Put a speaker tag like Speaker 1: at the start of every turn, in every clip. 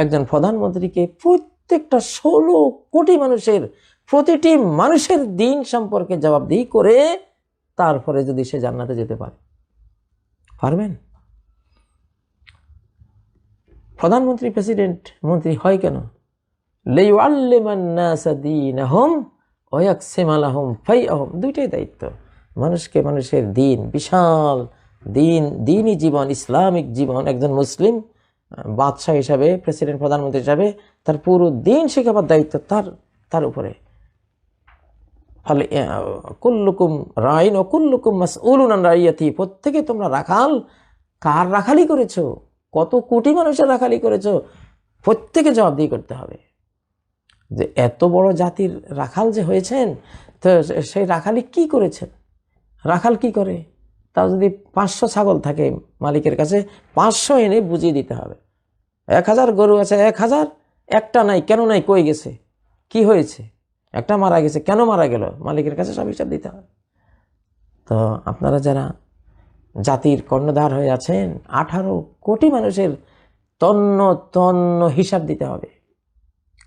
Speaker 1: একজন প্রধানমন্ত্রীকে প্রত্যেকটা 16 কোটি মানুষের প্রতিটি মানুষের দিন সম্পর্কে জবাবদিহি করে তারপরে যদি সে জান্নাতে যেতে পারবেন? প্রধানমন্ত্রী প্রেসিডেন্ট মন্ত্রী হয় কেন? লিউআল্লিমান নাসা দীনাহুম ওয়া ইয়াকসিমা লাহুম ফাইআহুম। দুইটাই দায়িত্ব। মানুষকে মানুষের দিন, বিশাল দিনই জীবন, ইসলামিক জীবন, একজন মুসলিম বাদশাহ হিসাবে, প্রেসিডেন্ট প্রধানমন্ত্রী হিসাবে তার পুরো দিন শেখাবার দায়িত্ব তার উপরে। ফলে কুল্লুকুম রাইন ও কুল্লুকুম মাসউলুন আন রাইয়াতি। প্রত্যেকে তোমরা রাখাল। কার রাখালি করেছো? কত কোটি মানুষের রাখালি করেছো? প্রত্যেকে জবাবদিহি করতে হবে। যে এত বড় জাতির রাখাল যে হয়েছেন, তো সেই রাখালি কি করেছেন? রাখাল কি করে? তাও যদি 500 ছাগল থাকে মালিকের কাছে, 500 এনে বুঝিয়ে দিতে হবে। 1000 গরু আছে, 1000, একটা নাই, কেন নাই, কই গেছে, কি হয়েছে, একটা মারা গেছে, কেন মারা গেল, মালিকের কাছে সব হিসাব দিতে হবে। তো আপনারা যারা জাতির কর্ণধার হয়ে আছেন, 18 কোটি মানুষের তন্ন তন্ন হিসাব দিতে হবে।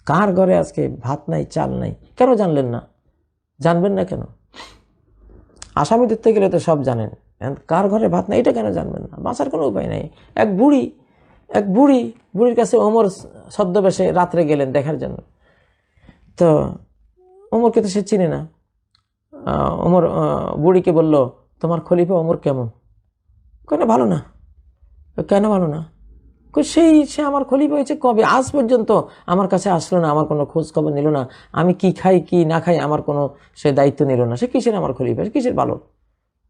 Speaker 1: কার ঘরে আজকে ভাত নাই, চাল নাই? কেন জানলেন না? জানবেন না কেন? আসামি ধরতে গেলে তো সব জানেন, কার ঘরে ভাত নাই এটা কেন জানবেন না? বাঁচার কোনো উপায় নেই। এক বুড়ির কাছে ওমর ছদ্মবেশে রাত্রে গেলেন দেখার জন্য। তো ওমরকে তো সে চিনে না। ওমর বুড়িকে বলল, তোমার খলিফা ওমর কেমন? কেন ভালো না? কেন ভালো না? সে আমার খলিফা হয়েছে কবে? আজ পর্যন্ত আমার কাছে আসলো না, আমার কোনো খোঁজ খবর নিল না, আমি কি খাই কি না খাই আমার কোনো সে দায়িত্ব নিল না। সে কিসের আমার খলিফা? কিসের ভালো?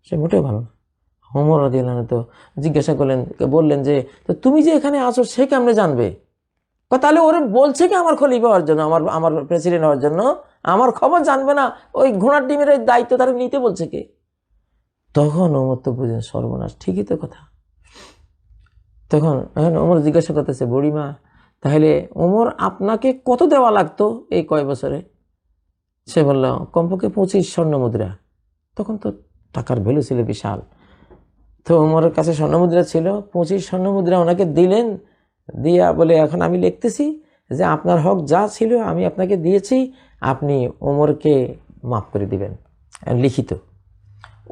Speaker 1: সে মোটেও ভালো না। ওমর রাদিয়াল্লাহু আনহু তো জিজ্ঞাসা বললেন যে, তো তুমি যে এখানে আসো সে কেমনে জানবে? তাহলে ওরে বলছে কি আমার খলিফা হওয়ার জন্য, আমার প্রেসিডেন্ট হওয়ার জন্য? আমার খবর জানবে না? ওই ঘোড়ার ডিমের দায়িত্ব তারা নিতে বলছে কে? তখন ওমর তো বুঝেন সর্বনাশ, ঠিকই তো কথা। তখন ওমর জিজ্ঞাসা করতেছে, বুড়িমা তাহলে ওমর আপনাকে কত দেওয়া লাগতো এই কয় বছরে? সে বলল, কমপক্ষে 25 স্বর্ণ মুদ্রা। তখন তো টাকার ভ্যালু ছিল বিশাল। তো ওমরের কাছে স্বর্ণ মুদ্রা ছিল, 25 স্বর্ণ মুদ্রা ওনাকে দিলেন। দিয়া বলে, এখন আমি লিখতেছি যে আপনার হক যা ছিল আমি আপনাকে দিয়েছি, আপনি ওমরকে মাফ করে দিবেন, লিখিত।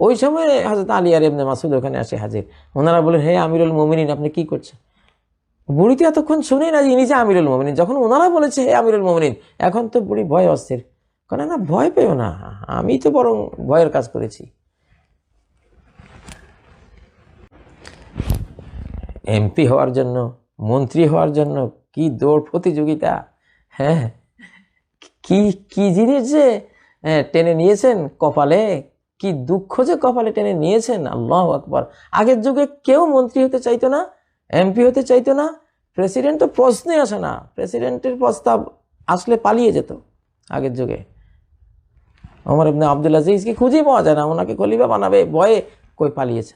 Speaker 1: ওই সময় হযরত আলী আর ইবনে মাসউদ ওখানে আসে হাজির। ওনারা বলেন, হে আমিরুল মুমিনিন, আপনি কি করছেন? বুড়ি তো এতক্ষণ শুনেই না ইনি যে আমিরুল মুমিনিন। যখন ওনারা বলেছে হে আমিরুল মুমিনিন, এখন তো বুড়ি ভয় অস্থির। কেন না, ভয় পেও না, আমি তো বরং ভয়ের কাজ করেছি। এমপি হওয়ার জন্য, মন্ত্রী হওয়ার জন্য কি দৌড় প্রতিযোগিতা! হ্যাঁ, কি কি জিনিস যে টেনে নিয়েছেন কপালে, কি দুঃখ যে কপালে টেনে নিয়েছেন। আল্লাহু আকবার। আগের যুগে কেউ মন্ত্রী হতে চাইতো না, এমপি হতে চাইতো না, প্রেসিডেন্ট তো প্রশ্নই আসে না। প্রেসিডেন্টের প্রস্তাব আসলে পালিয়ে যেত আগের যুগে। ওমর ইবনে আব্দুল আজিজকে খুঁজেই পাওয়া যায় না, ওনাকে খলিফা বানাবে ভয়ে কই পালিয়েছে।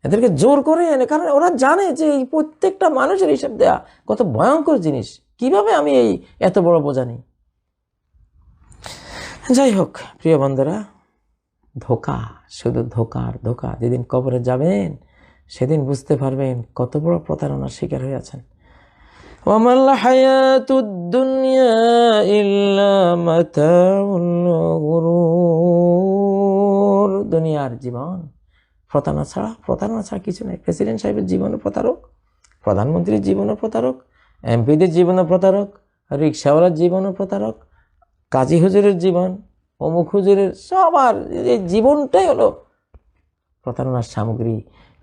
Speaker 1: এদেরকে জোর করে এনে, কারণ ওরা জানে যে এই প্রত্যেকটা মানুষের হিসাব দেয়া কত ভয়ঙ্কর জিনিস, কিভাবে আমি এই এত বড় বোঝা নিই। যাই হোক প্রিয় বন্ধুরা, ধোঁকা, শুধু ধোঁকার ধোঁকা। যেদিন কবরে যাবেন সেদিন বুঝতে পারবেন কত বড় প্রতারণার শিকার হয়ে আছেন। ওয়ামাল হায়াতুদ দুনিয়া ইল্লা মাতাউল গুরুর। দুনিয়ার জীবন প্রতারণা ছাড়া কিছু নেই। প্রেসিডেন্ট সাহেবের জীবনও প্রতারক, প্রধানমন্ত্রীর জীবনও প্রতারক, এমপিদের জীবনও প্রতারক, রিক্সাওয়ালার জীবনও প্রতারক, কাজী হুজুরের জীবন, অমুক হুজুরের, সবার এই জীবনটাই হলো প্রতারণার সামগ্রী।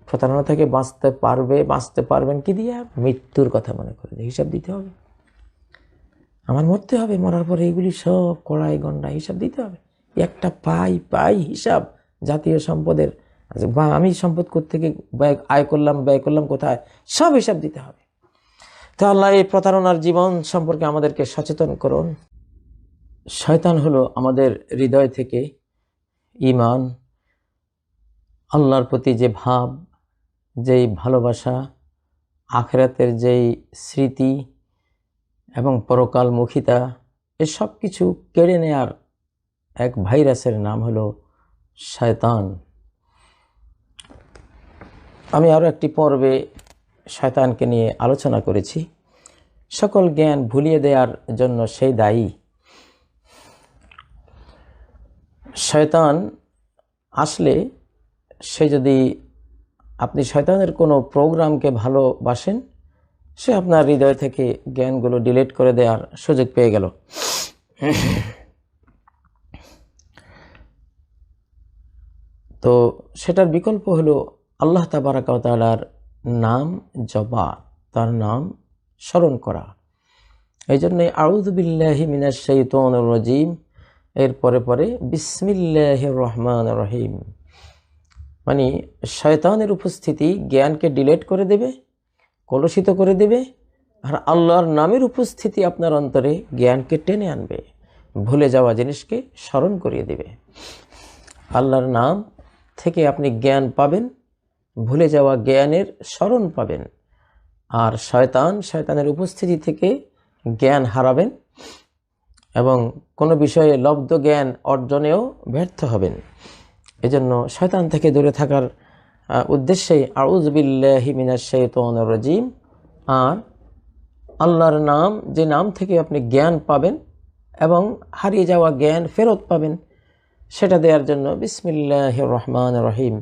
Speaker 1: প্রতারণা থেকে বাঁচতে পারবেন কি দিয়া? মৃত্যুর কথা মনে করে হিসাব দিতে হবে। আমার মরতে হবে, মরার পরে এগুলি সব কড়াই গন্ডা হিসাব দিতে হবে। একটা পাই হিসাব জাতীয় সম্পদের, বা আমি সম্পদ কোত্থেকে আয় করলাম, ব্যয় করলাম কোথায়, সব হিসাব দিতে হবে। তো আল্লাহ এই প্রতারণার জীবন সম্পর্কে আমাদেরকে সচেতন করুন। শয়তান হলো আমাদের হৃদয় থেকে ঈমান, আল্লাহর প্রতি যে ভাব, যেই ভালোবাসা, আখিরাতের যেই স্মৃতি এবং পরকালমুখিতা, এসব কিছু কেড়ে নেয়ার এক ভাইরাসের নাম হলো শয়তান। আমি আরও একটি পর্বে শয়তানকে নিয়ে আলোচনা করেছি। সকল জ্ঞান ভুলিয়ে দেওয়ার জন্য সেই দায়ী। শয়তান আসলে সে যদি আপনি শয়তানের কোনো প্রোগ্রামকে ভালোবাসেন, সে আপনার হৃদয় থেকে জ্ঞানগুলো ডিলিট করে দেওয়ার সুযোগ পেয়ে গেল। তো সেটার বিকল্প হলো আল্লাহ তাবারাকা ওয়া তাআলার নাম জপা, তার নাম স্মরণ করা। এই জন্যে আউযু বিল্লাহি মিনাশ শাইতানির রাজিম এর পরে বিসমিল্লাহির রহমানির রহিম, মানে শয়তানের উপস্থিতি জ্ঞানকে ডিলিট করে দেবে, কলুষিত করে দেবে, আর আল্লাহর নামের উপস্থিতি আপনার অন্তরে জ্ঞানকে টেনে আনবে, ভুলে যাওয়া জিনিসকে স্মরণ করিয়ে দেবে। আল্লাহর নাম থেকে আপনি জ্ঞান পাবেন, ভুলে যাওয়া জ্ঞানের স্মরণ পাবেন। আর শয়তানের উপস্থিতি থেকে জ্ঞান হারাবেন এবং কোনো বিষয়ে লব্ধ জ্ঞান অর্জনেও ব্যর্থ হবেন। এজন্য শয়তান থেকে দূরে থাকার উদ্দেশ্যেই আউযু বিল্লাহি মিনাশ শাইতানির রাজিম, আর আল্লাহর নাম, যে নাম থেকে আপনি জ্ঞান পাবেন এবং হারিয়ে যাওয়া জ্ঞান ফেরত পাবেন, সেটা দেওয়ার জন্য বিসমিল্লাহির রহমানির রহিম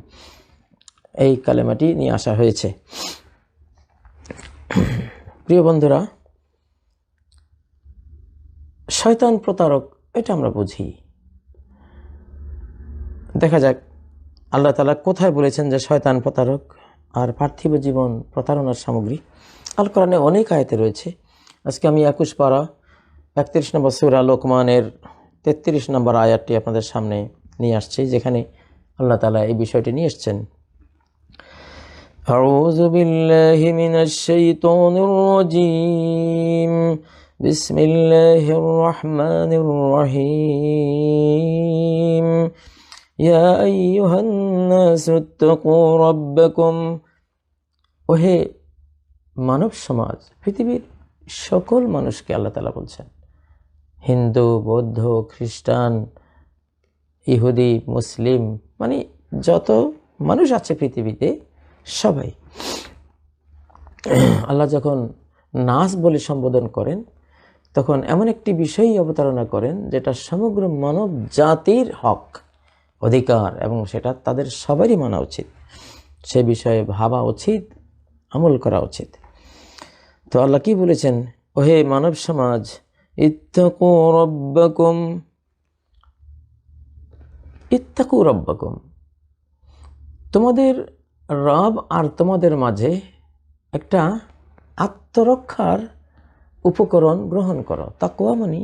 Speaker 1: এই কালেমাটি নিয়ে আসা হয়েছে। প্রিয় বন্ধুরা, শয়তান প্রতারক এটা আমরা বুঝি। দেখা যাক আল্লাহ তাআলা কোথায় বলেছেন যে শয়তান প্রতারক আর পার্থিব জীবন প্রতারণার সামগ্রী। আল কোরআনে অনেক আয়াতে রয়েছে। আজকে আমি 21 পারা 31 নম্বর সূরা লোকমানের 33 নম্বর আয়াতটি আপনাদের সামনে নিয়ে আসছি, যেখানে আল্লাহ তাআলা এই বিষয়টি নিয়ে এসেছেন। আউযু বিল্লাহি মিনাশ শাইতানির রাজিম, বিসমিল্লাহির রহমানির রহিম, ইয়া আইয়ুহান নাসু ইত্তাকু রাব্বাকুম। ওহে মানব সমাজ, পৃথিবীর সকল মানুষকে আল্লাহ তাআলা বলছেন, হিন্দু, বৌদ্ধ, খ্রিস্টান, ইহুদি, মুসলিম, মানে যত মানুষ আছে পৃথিবীতে সবাই। আল্লাহ যখন নাস বলে সম্বোধন করেন, তখন এমন একটি বিষয়ই অবতারণা করেন যেটা সমগ্র মানব জাতির হক, অধিকার, এবং সেটা তাদের সবারই মানা উচিত, সে বিষয়ে ভাবা উচিত, আমল করা উচিত। তো আল্লাহ কি বলেছেন? ওহে মানব সমাজ, ইত্তাকু রাব্বাকুম, ইত্তাকু রাব্বাকুম, তোমাদের রব আর তোমাদের মাঝে একটা আত্মরক্ষার উপকরণ গ্রহণ করো। তাকওয়া মানে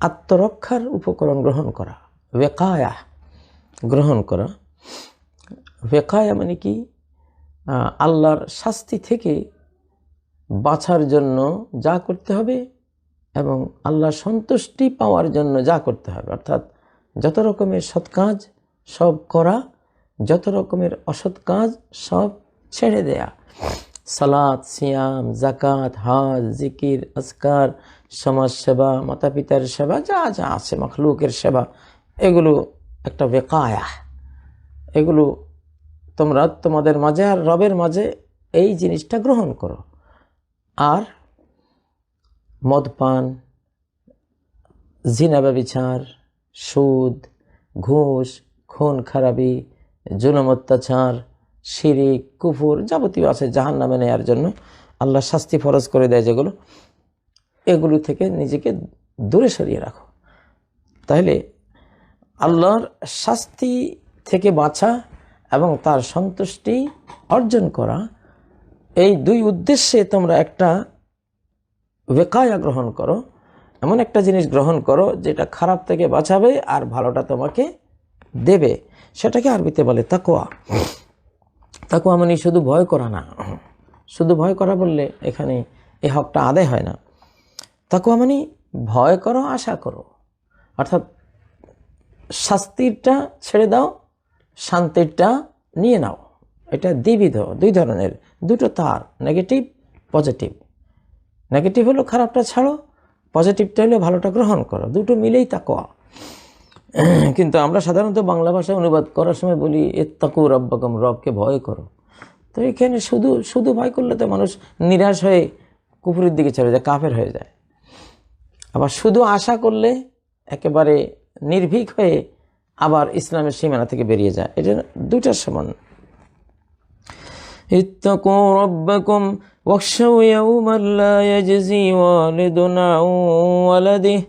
Speaker 1: আত্মরক্ষার উপকরণ গ্রহণ করা, ওয়াকায়া গ্রহণ করা। ওয়াকায়া মানে কি? আল্লাহর শাস্তি থেকে বাঁচার জন্য যা করতে হবে এবং আল্লাহর সন্তুষ্টি পাওয়ার জন্য যা করতে হবে, অর্থাৎ যত রকমের সৎ কাজ সব করা, যত রকমের অসৎ কাজ সব ছেড়ে দেয়া। সালাত, সিয়াম, জাকাত, হজ, জিকির, আজকার, সমাজ সেবা, মাতা পিতার সেবা, যা যা আছে মখলুকের সেবা, এগুলো একটা ওয়াকায়া। এগুলো তোমরা তোমাদের মাঝে আর রবের মাঝে এই জিনিসটা গ্রহণ করো। আর মদপান, জিনা ব্যভিচার, সুদ, ঘুষ, খুন খারাপি, জুলুম অত্যাচার, শিরিক, কুফর, যাবতীয় আছে জাহান্নামে নেয়ার জন্য আল্লাহ শাস্তি ফরজ করে দেয় যেগুলো, এগুলো থেকে নিজেকে দূরে সরিয়ে রাখো। তাহলে আল্লাহর শাস্তি থেকে বাঁচা এবং তার সন্তুষ্টি অর্জন করা, এই দুই উদ্দেশ্যে তোমরা একটা ওয়াকায়া গ্রহণ করো, এমন একটা জিনিস গ্রহণ করো যেটা খারাপ থেকে বাঁচাবে আর ভালোটা তোমাকে দেবে। সেটাকে আরবিতে বলে তাকওয়া। তাকওয়া মানে শুধু ভয় করা না। শুধু ভয় করা বললে এখানে এই হকটা আদায় হয় না। তাকওয়া মানে ভয় করো, আশা করো, অর্থাৎ শাস্তিটা ছেড়ে দাও, শান্তিটা নিয়ে নাও। এটা দ্বিবিধ, দুই ধরনের, দুটো তার, নেগেটিভ পজিটিভ। নেগেটিভ হলো খারাপটা ছাড়ো, পজিটিভটা হলো ভালোটা গ্রহণ করো, দুটো মিলেই তাকওয়া। কিন্তু আমরা সাধারণত বাংলা ভাষায় অনুবাদ করার সময় বলি ইত্তাকু রাব্বাকুম, রবকে ভয় করো। তো এখানে শুধু শুধু ভয় করলে তো মানুষ নিরাশ হয়ে কুফরের দিকে চলে যায়, কাফের হয়ে যায়। আবার শুধু আশা করলে একেবারে নির্ভীক হয়ে আবার ইসলামের সীমানা থেকে বেরিয়ে যায়। এটা দুইটার সমান। ইত্তাকু রাব্বাকুম ওয়াখশাউ ইয়াওমান লা ইয়াজজি ওয়ালিদুন আন ওয়ালাদিহি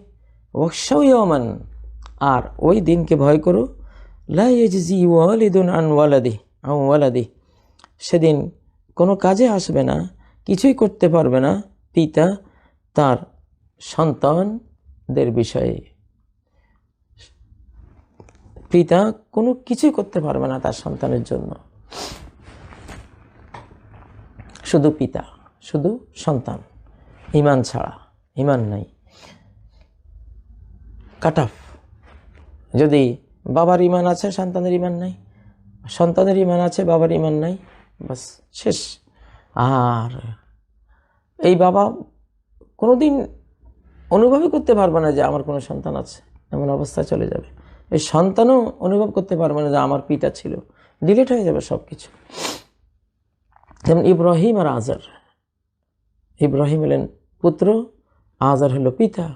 Speaker 1: ওয়াখশাউ ইয়াওমান, আর ওই দিনকে ভয় করো, লা ইয়াজজি ওয়ালিদুন আন ওয়ালাদিহি, সেদিন কোনো কাজে আসবে না, কিছুই করতে পারবে না পিতা তার সন্তানদের বিষয়ে। পিতা কোনো কিছুই করতে পারবে না তার সন্তানের জন্য। শুধু পিতা, শুধু সন্তান, ঈমান ছাড়া, ঈমান নাই, কাট অফ। যদি বাবার ঈমান আছে সন্তানের ঈমান নাই, সন্তানের ঈমান আছে বাবার ঈমান নাই, বাস শেষ। আর এই বাবা কোনোদিন অনুভবই করতে পারবে না যে আমার কোনো সন্তান আছে, এমন অবস্থা চলে যাবে। এই সন্তানও অনুভব করতে পারবে না যে আমার পিতা ছিল, ডিলিট হয়ে যাবে সব কিছু। যেমন ইব্রাহিম আর আজার, ইব্রাহিম হলেন পুত্র, আজার হলো পিতা।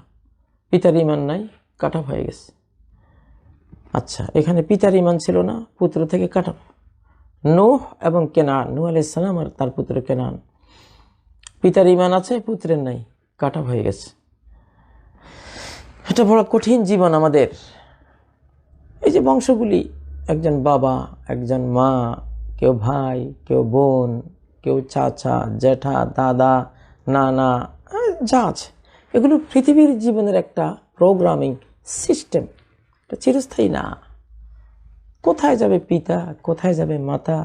Speaker 1: পিতার ঈমান নাই, কাট অফ হয়ে গেছে। আচ্ছা, এখানে পিতার ঈমান ছিল না, পুত্র থেকে কাট অফ। নূহ এবং কেনান, নূহ আলাইহিস সালাম আর তার পুত্র কেনান, পিতার ঈমান আছে, পুত্রের নাই, কাট অফ হয়ে গেছে। এটা বড় কঠিন জীবন আমাদের। এই যে বংশগুলি, একজন বাবা, একজন মা, কেউ ভাই, কেউ বোন, কেউ চাচা, জ্যাঠা, দাদা, নানা, যা আছে, এগুলো পৃথিবীর জীবনের একটা প্রোগ্রামিং সিস্টেম। এটা চিরস্থায়ী না। কোথায় যাবে পিতা, কোথায় যাবে মাতা,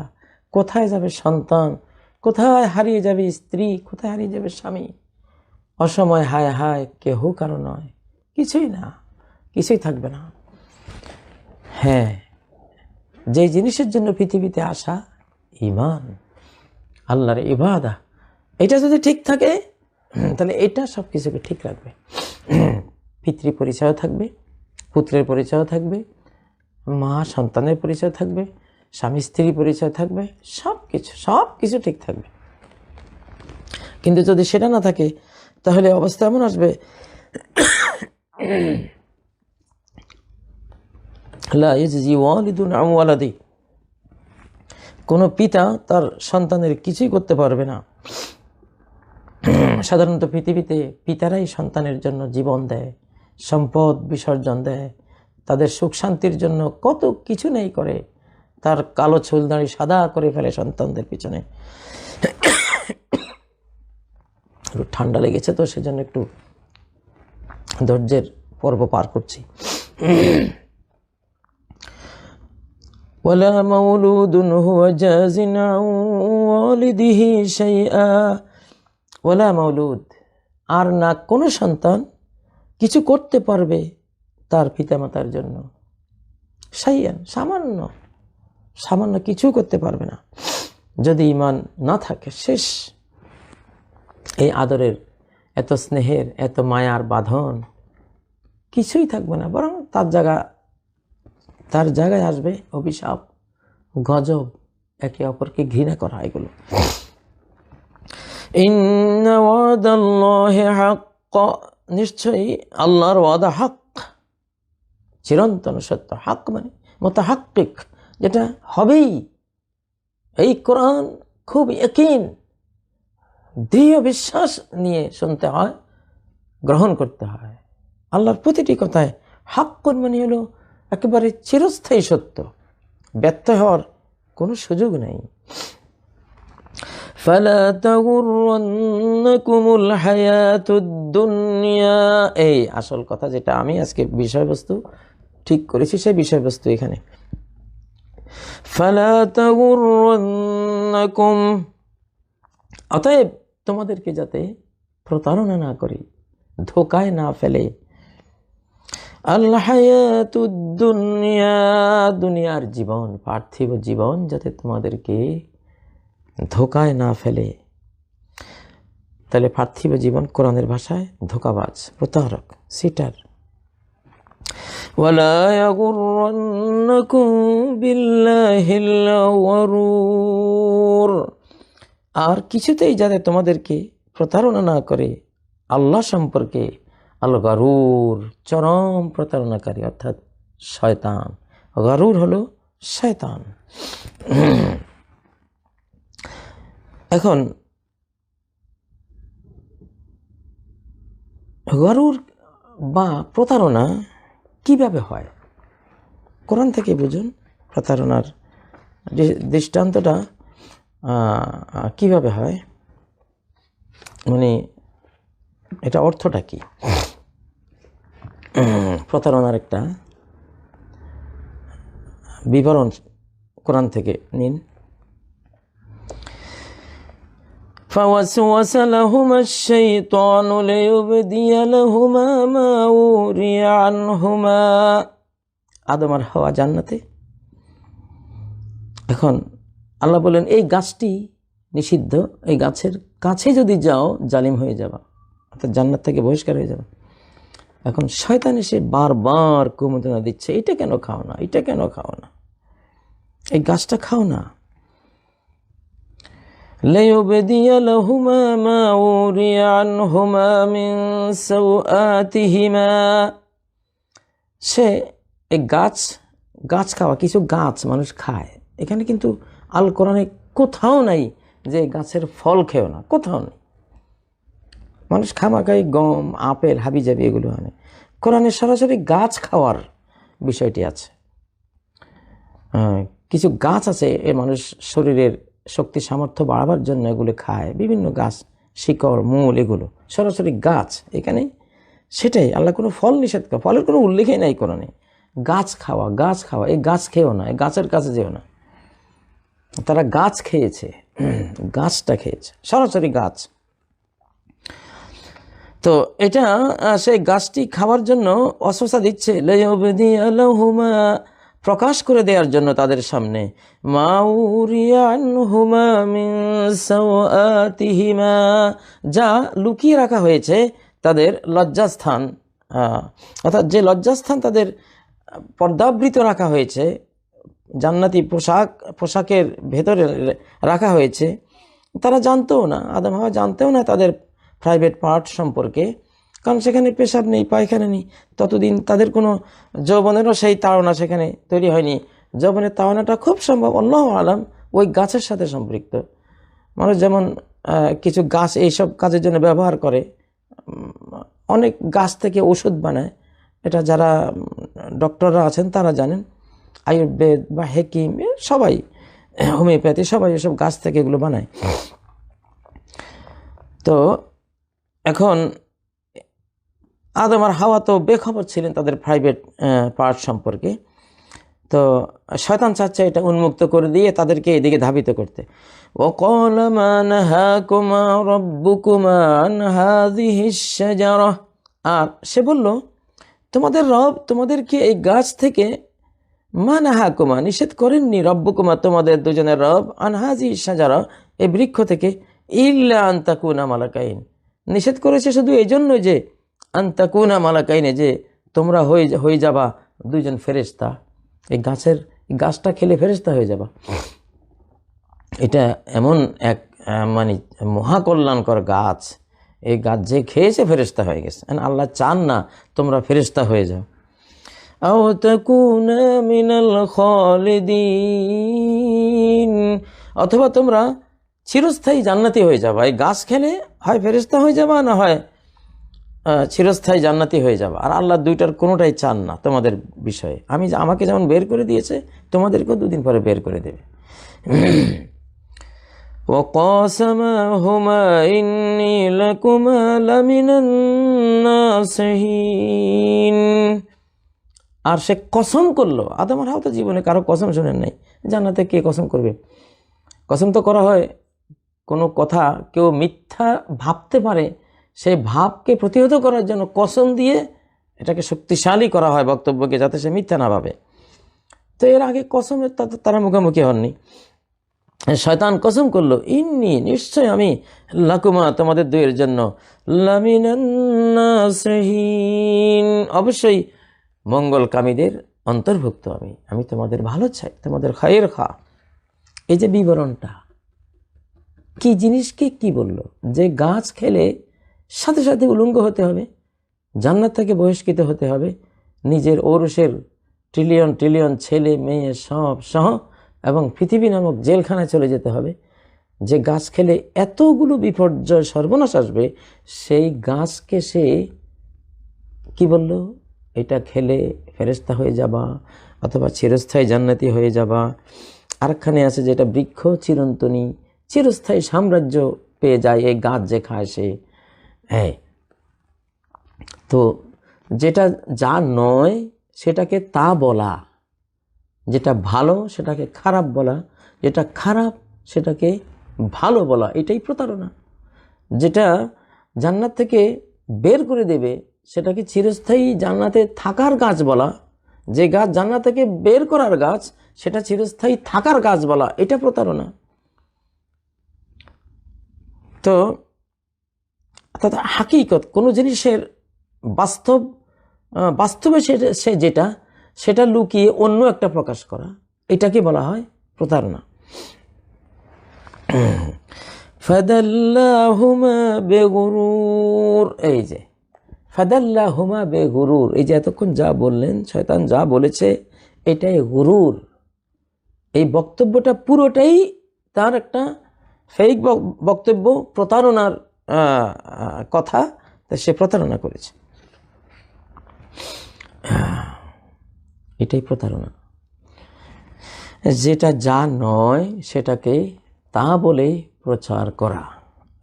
Speaker 1: কোথায় যাবে সন্তান, কোথায় হারিয়ে যাবে স্ত্রী, কোথায় হারিয়ে যাবে স্বামী, অসময় হায় হায় কেহ কারো নয়, কিছুই না, কিছুই থাকবে না। হ্যাঁ, যে জিনিসের জন্য পৃথিবীতে আসা, ঈমান, আল্লাহর ইবাদা, এটা যদি ঠিক থাকে তাহলে এটা সব কিছুকে ঠিক রাখবে। পিতৃ পরিচয় থাকবে, পুত্রের পরিচয় থাকবে, মা সন্তানের পরিচয় থাকবে, স্বামী স্ত্রী পরিচয় থাকবে, সব কিছু ঠিক থাকবে। কিন্তু যদি সেটা না থাকে তাহলে অবস্থা এমন আসবে, লা ইয়াজজি ওয়ালিদুন আন ওয়ালাদিহি, কোনো পিতা তার সন্তানের কিছুই করতে পারবে না। সাধারণত পৃথিবীতে পিতারাই সন্তানের জন্য জীবন দেয়, সম্পদ বিসর্জন দেয়, তাদের সুখ শান্তির জন্য কত কিছু নেই করে, তার কালো চুল দাড়ি সাদা করে ফেলে সন্তানদের পিছনে। একটু ঠান্ডা লেগেছে তো সেজন্য একটু ধৈর্যের পর্ব পার করছি। ওয়ালা মাউলুদুন হুয়া জাযিন আন ওয়ালিদিহি শাইআ, ওয়ালা মাউলুদ, আর না কোনো সন্তান কিছু করতে পারবে তার পিতামাতার জন্য, শাইআন, সামান্য সামান্য কিছু করতে পারবে না। যদি ঈমান না থাকে, শেষ। এই আদরের, এত স্নেহের, এত মায়ার বাঁধন কিছুই থাকবে না, বরং তার জায়গায় আসবে অভিশাপ, গজব, একে অপরকে ঘৃণা করা। এগুলো ইন্না ওয়াদাল্লাহি হাক্ক, নিশ্চয়ই আল্লাহর ওয়াদা হক, চিরন্তন সত্য। হক মানে মুতাহাক্কিক, যেটা হবেই। এই কোরআন খুব ইয়াকিন, দৃঢ় বিশ্বাস নিয়ে শুনতে হয়, গ্রহণ করতে হয়। আল্লাহর প্রতিটি কথায় হাক্কুন মানে হলো একেবারে চিরস্থায়ী সত্য, ব্যর্থ হওয়ার কোনো সুযোগ নেই। ফালা তাগুররান্নাকুমুল হায়াতুদ দুনিয়া, এই আসল কথা, যেটা আমি আজকে বিষয়বস্তু ঠিক করেছি, সেই বিষয়বস্তু এখানে। ফালা তাগুররান্নাকুম, অতএব তোমাদেরকে যাতে প্রতারণা না করে, ধোকায় না ফেলে, আল হায়াতুদ দুনিয়া, দুনিয়ার জীবন, পার্থিব জীবন যাতে তোমাদেরকে ধোকায় না ফেলে। তাহলে পার্থিব জীবন কোরআনের ভাষায় ধোকাবাজ, প্রতারক, সিটার। ওয়ালা ইয়াগুররান্নাকুম বিল্লাহিল গরুর, আর কিছুতেই যাতে তোমাদেরকে প্রতারণা না করে আল্লাহ সম্পর্কে, আল গারুর চরম প্রতারণাকারী অর্থাৎ শয়তান। গারুর হলো শয়তান। এখন গারুর বা প্রতারণা কিভাবে হয় কোরআন থেকে বুঝুন। প্রতারণার দৃষ্টান্তটা কিভাবে হয়, মানে এটা অর্থটা কি, প্রতারণার একটা বিবরণ কোরআন থেকে নিন। فوسوس لهما الشيطان ليبدي لهما ما وري عنهما। আদম আর হাওয়া জান্নাতে। এখন আল্লাহ বলেন এই গাছটি নিষিদ্ধ, এই গাছের কাছে যদি যাও জালিম হয়ে যাবা, অর্থাৎ জান্নাত থেকে বহিষ্কার হয়ে যাবে। এখন শয়তান এসে বারবার কুমন্ত্রণা দিচ্ছে, এটা কেন খাও না, এটা কেন খাও না, এই গাছটা খাও না। ليبدي لهما ما وري عنهما من سوآتهما। সে এই গাছ খাওয়া, কিছু গাছ মানুষ খায়, এখানে কিন্তু আল কোরআনে কোথাও নাই যে গাছের ফল খেও না, কোথাও নেই। মানুষ খামাখাই গম, আপেল, হাবিজাবি এগুলো আনে, কোরআনে সরাসরি গাছ খাওয়ার বিষয়টি আছে। কিছু গাছ আছে এ মানুষ শরীরের শক্তি সামর্থ্য বাড়াবার জন্য এগুলো খায়, বিভিন্ন গাছ, শিকড়, মূল, এগুলো সরাসরি গাছ, এখানে সেটাই। আল্লাহ কোনো ফল নিষেধ করে, ফলের কোনো উল্লেখই নাই কোরআনে। গাছ খাওয়া, এই গাছ খেয়েও না, এই গাছের কাছে যেও না। তারা গাছ খেয়েছে, গাছটা খেয়েছে, সরাসরি গাছ। তো এটা সেই গাছটি খাওয়ার জন্য অসুস্থা দিচ্ছে, প্রকাশ করে দেওয়ার জন্য তাদের সামনে, যা লুকিয়ে রাখা হয়েছে তাদের লজ্জাস্থান, অর্থাৎ যে লজ্জাস্থান তাদের পর্দাবৃত রাখা হয়েছে, জান্নাতি পোশাকের ভেতরে রাখা হয়েছে। তারা জানতেও না, আদম হাওয়া জানতেও না তাদের প্রাইভেট পার্ট সম্পর্কে, কারণ সেখানে পেশাব নেই, পায়খানা নেই। ততদিন তাদের কোনো যৌবনেরও সেই তাড়না সেখানে তৈরি হয়নি। যৌবনের তাড়নাটা খুব সম্ভব আল্লাহু আলাম ওই গাছের সাথে সম্পৃক্ত। মানুষ যেমন কিছু গাছ এইসব কাজের জন্য ব্যবহার করে, অনেক গাছ থেকে ওষুধ বানায়, এটা যারা ডক্টররা আছেন তারা জানেন, আয়ুর্বেদ বা হেকিম সবাই, হোমিওপ্যাথি সবাই এসব গাছ থেকে এগুলো বানায়। তো এখন আদম আর হাওয়া তো বেখবর ছিলেন তাদের প্রাইভেট পার্ট সম্পর্কে। তো শয়তান চাচ্ছে এটা উন্মুক্ত করে দিয়ে তাদেরকে এদিকে ধাবিত করতে। وَقَالَ مَا نَهَاكُمَا رَبُّكُمَا عَنْ هَذِهِ الشَّجَرَةِ। আর সে বলল, তোমাদের রব তোমাদেরকে এই গাছ থেকে, মা নাহাকুমা নিষেধ করেননি, রব্বুকুমা তোমাদের দুজনের রব, আন হাযিহি শাজারা এই বৃক্ষ থেকে, ইল্লা আন তাকুনা মালাকাইন নিষেধ করেছে শুধু এই জন্য যে আন তাকুনা মালাকাইনে, যে তোমরা হয়ে যাবা দুইজন ফেরেশতা, এই গাছটা খেলে ফেরেশতা হয়ে যাবা। এটা এমন এক মানে মহাকল্যাণকর গাছ, এই গাছ যে খেয়েছে ফেরেশতা হয়ে গেছে। আল্লাহ চান না তোমরা ফেরেশতা হয়ে যাও। আও তাকুনা মিনাল খালিদিন, অথবা তোমরা চিরস্থায়ী জান্নাতি হয়ে যাবা। এই গাছ খেলে হয় ফেরেশতা হয়ে যাবা, না হয় চিরস্থায়ী জান্নাতি হয়ে যাবা। আর আল্লাহ দুইটার কোনোটাই চান না তোমাদের বিষয়ে। আমাকে যেমন বের করে দিয়েছে, তোমাদেরকেও দুদিন পরে বের করে দেবে। وَقَاسَمَهُمَا إِنِّي لَكُمَا لَمِنَ النَّاصِحِينَ। আর সে কসম করলো, আদম আর হাওয়া তো জীবনে কারো কসম শোনেন নাই, জান্নাতে কে কসম করবে? কসম তো করা হয় কোনো কথা কেউ মিথ্যা ভাবতে পারে, সেই ভাবকে প্রতিহত করার জন্য কসম দিয়ে এটাকে শক্তিশালী করা হয় বক্তব্যকে, যাতে সে মিথ্যা না ভাবে। তো এর আগে কসমের তারা মুখোমুখি হননি। শয়তান কসম করলো, ইন্নি নিশ্চয় আমি, লাকুমা তোমাদের দুইয়ের জন্য, লামিনান নাসিহিন অবশ্যই মঙ্গলকামীদের অন্তর্ভুক্ত। আমি তোমাদের ভালো চাই, তোমাদের খায়ের খা। এই যে বিবরণটা, কি জিনিসকে কি বলল? যে গাছ খেলে সাথে সাথে উলঙ্গ হতে হবে, জান্নাত থেকে বহিষ্কৃত হতে হবে, নিজের ঔরসের ট্রিলিয়ন ট্রিলিয়ন ছেলে মেয়ে সব সহ এবং পৃথিবী নামক জেলখানায় চলে যেতে হবে। যে গাছ খেলে এতগুলো বিপর্যয় সর্বনাশ আসবে, সেই গাছকে সে কি বলল? এটা খেলে ফেরেশতা হয়ে যাবা অথবা চিরস্থায়ী জান্নাতি হয়ে যাবা। আরেকখানে আছে যেটা বৃক্ষ চিরন্তনী, চিরস্থায়ী সাম্রাজ্য পেয়ে যায় এই গাছ যে খায় সে। হ্যাঁ, তো যেটা যা নয় সেটাকে তা বলা, যেটা ভালো সেটাকে খারাপ বলা, যেটা খারাপ সেটাকে ভালো বলা, এটাই প্রতারণা। যেটা জান্নাত থেকে বের করে দেবে সেটাকে চিরস্থায়ী জান্নাতে থাকার গাছ বলা, যে গাছ জান্নাত থেকে বের করার গাছ সেটা চিরস্থায়ী থাকার গাছ বলা, এটা প্রতারণা। তো অর্থাৎ হাকিকত কোনো জিনিসের বাস্তবে সে যেটা সেটা লুকিয়ে অন্য একটা প্রকাশ করা, এটাকে বলা হয় প্রতারণা। ফাদাল্লাহুমা বেগুরুর, এই যে ফাদাল্লাহুমা বেগুরুর, এই যে এতক্ষণ যা বললেন, শয়তান যা বলেছে এটাই গুরুর। এই বক্তব্যটা পুরোটাই তার একটা ফেক বক্তব্য, প্রতারণার কথা, সে প্রতারণা করেছে। এটাই প্রতারণা। যেটা যা নয় সেটাকে তা বলে প্রচার করা,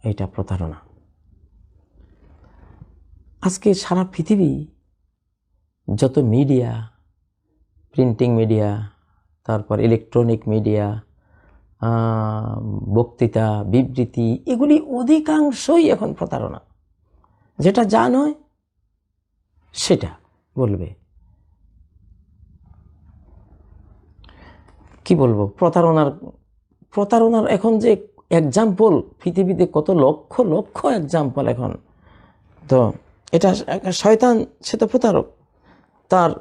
Speaker 1: এটা প্রতারণা। আজকে সারা পৃথিবী যত মিডিয়া, প্রিন্টিং মিডিয়া, তারপর ইলেকট্রনিক মিডিয়া, বক্তৃতা, বিবৃতি, এগুলি অধিকাংশই এখন প্রতারণা। যেটা যা নয় সেটা বলবে। কি বলবো, প্রতারণার এখন যে এক্সাম্পল পৃথিবীতে কত লক্ষ লক্ষ এক্সাম্পল এখন। তো এটা শয়তান, সে তো প্রতারক, তার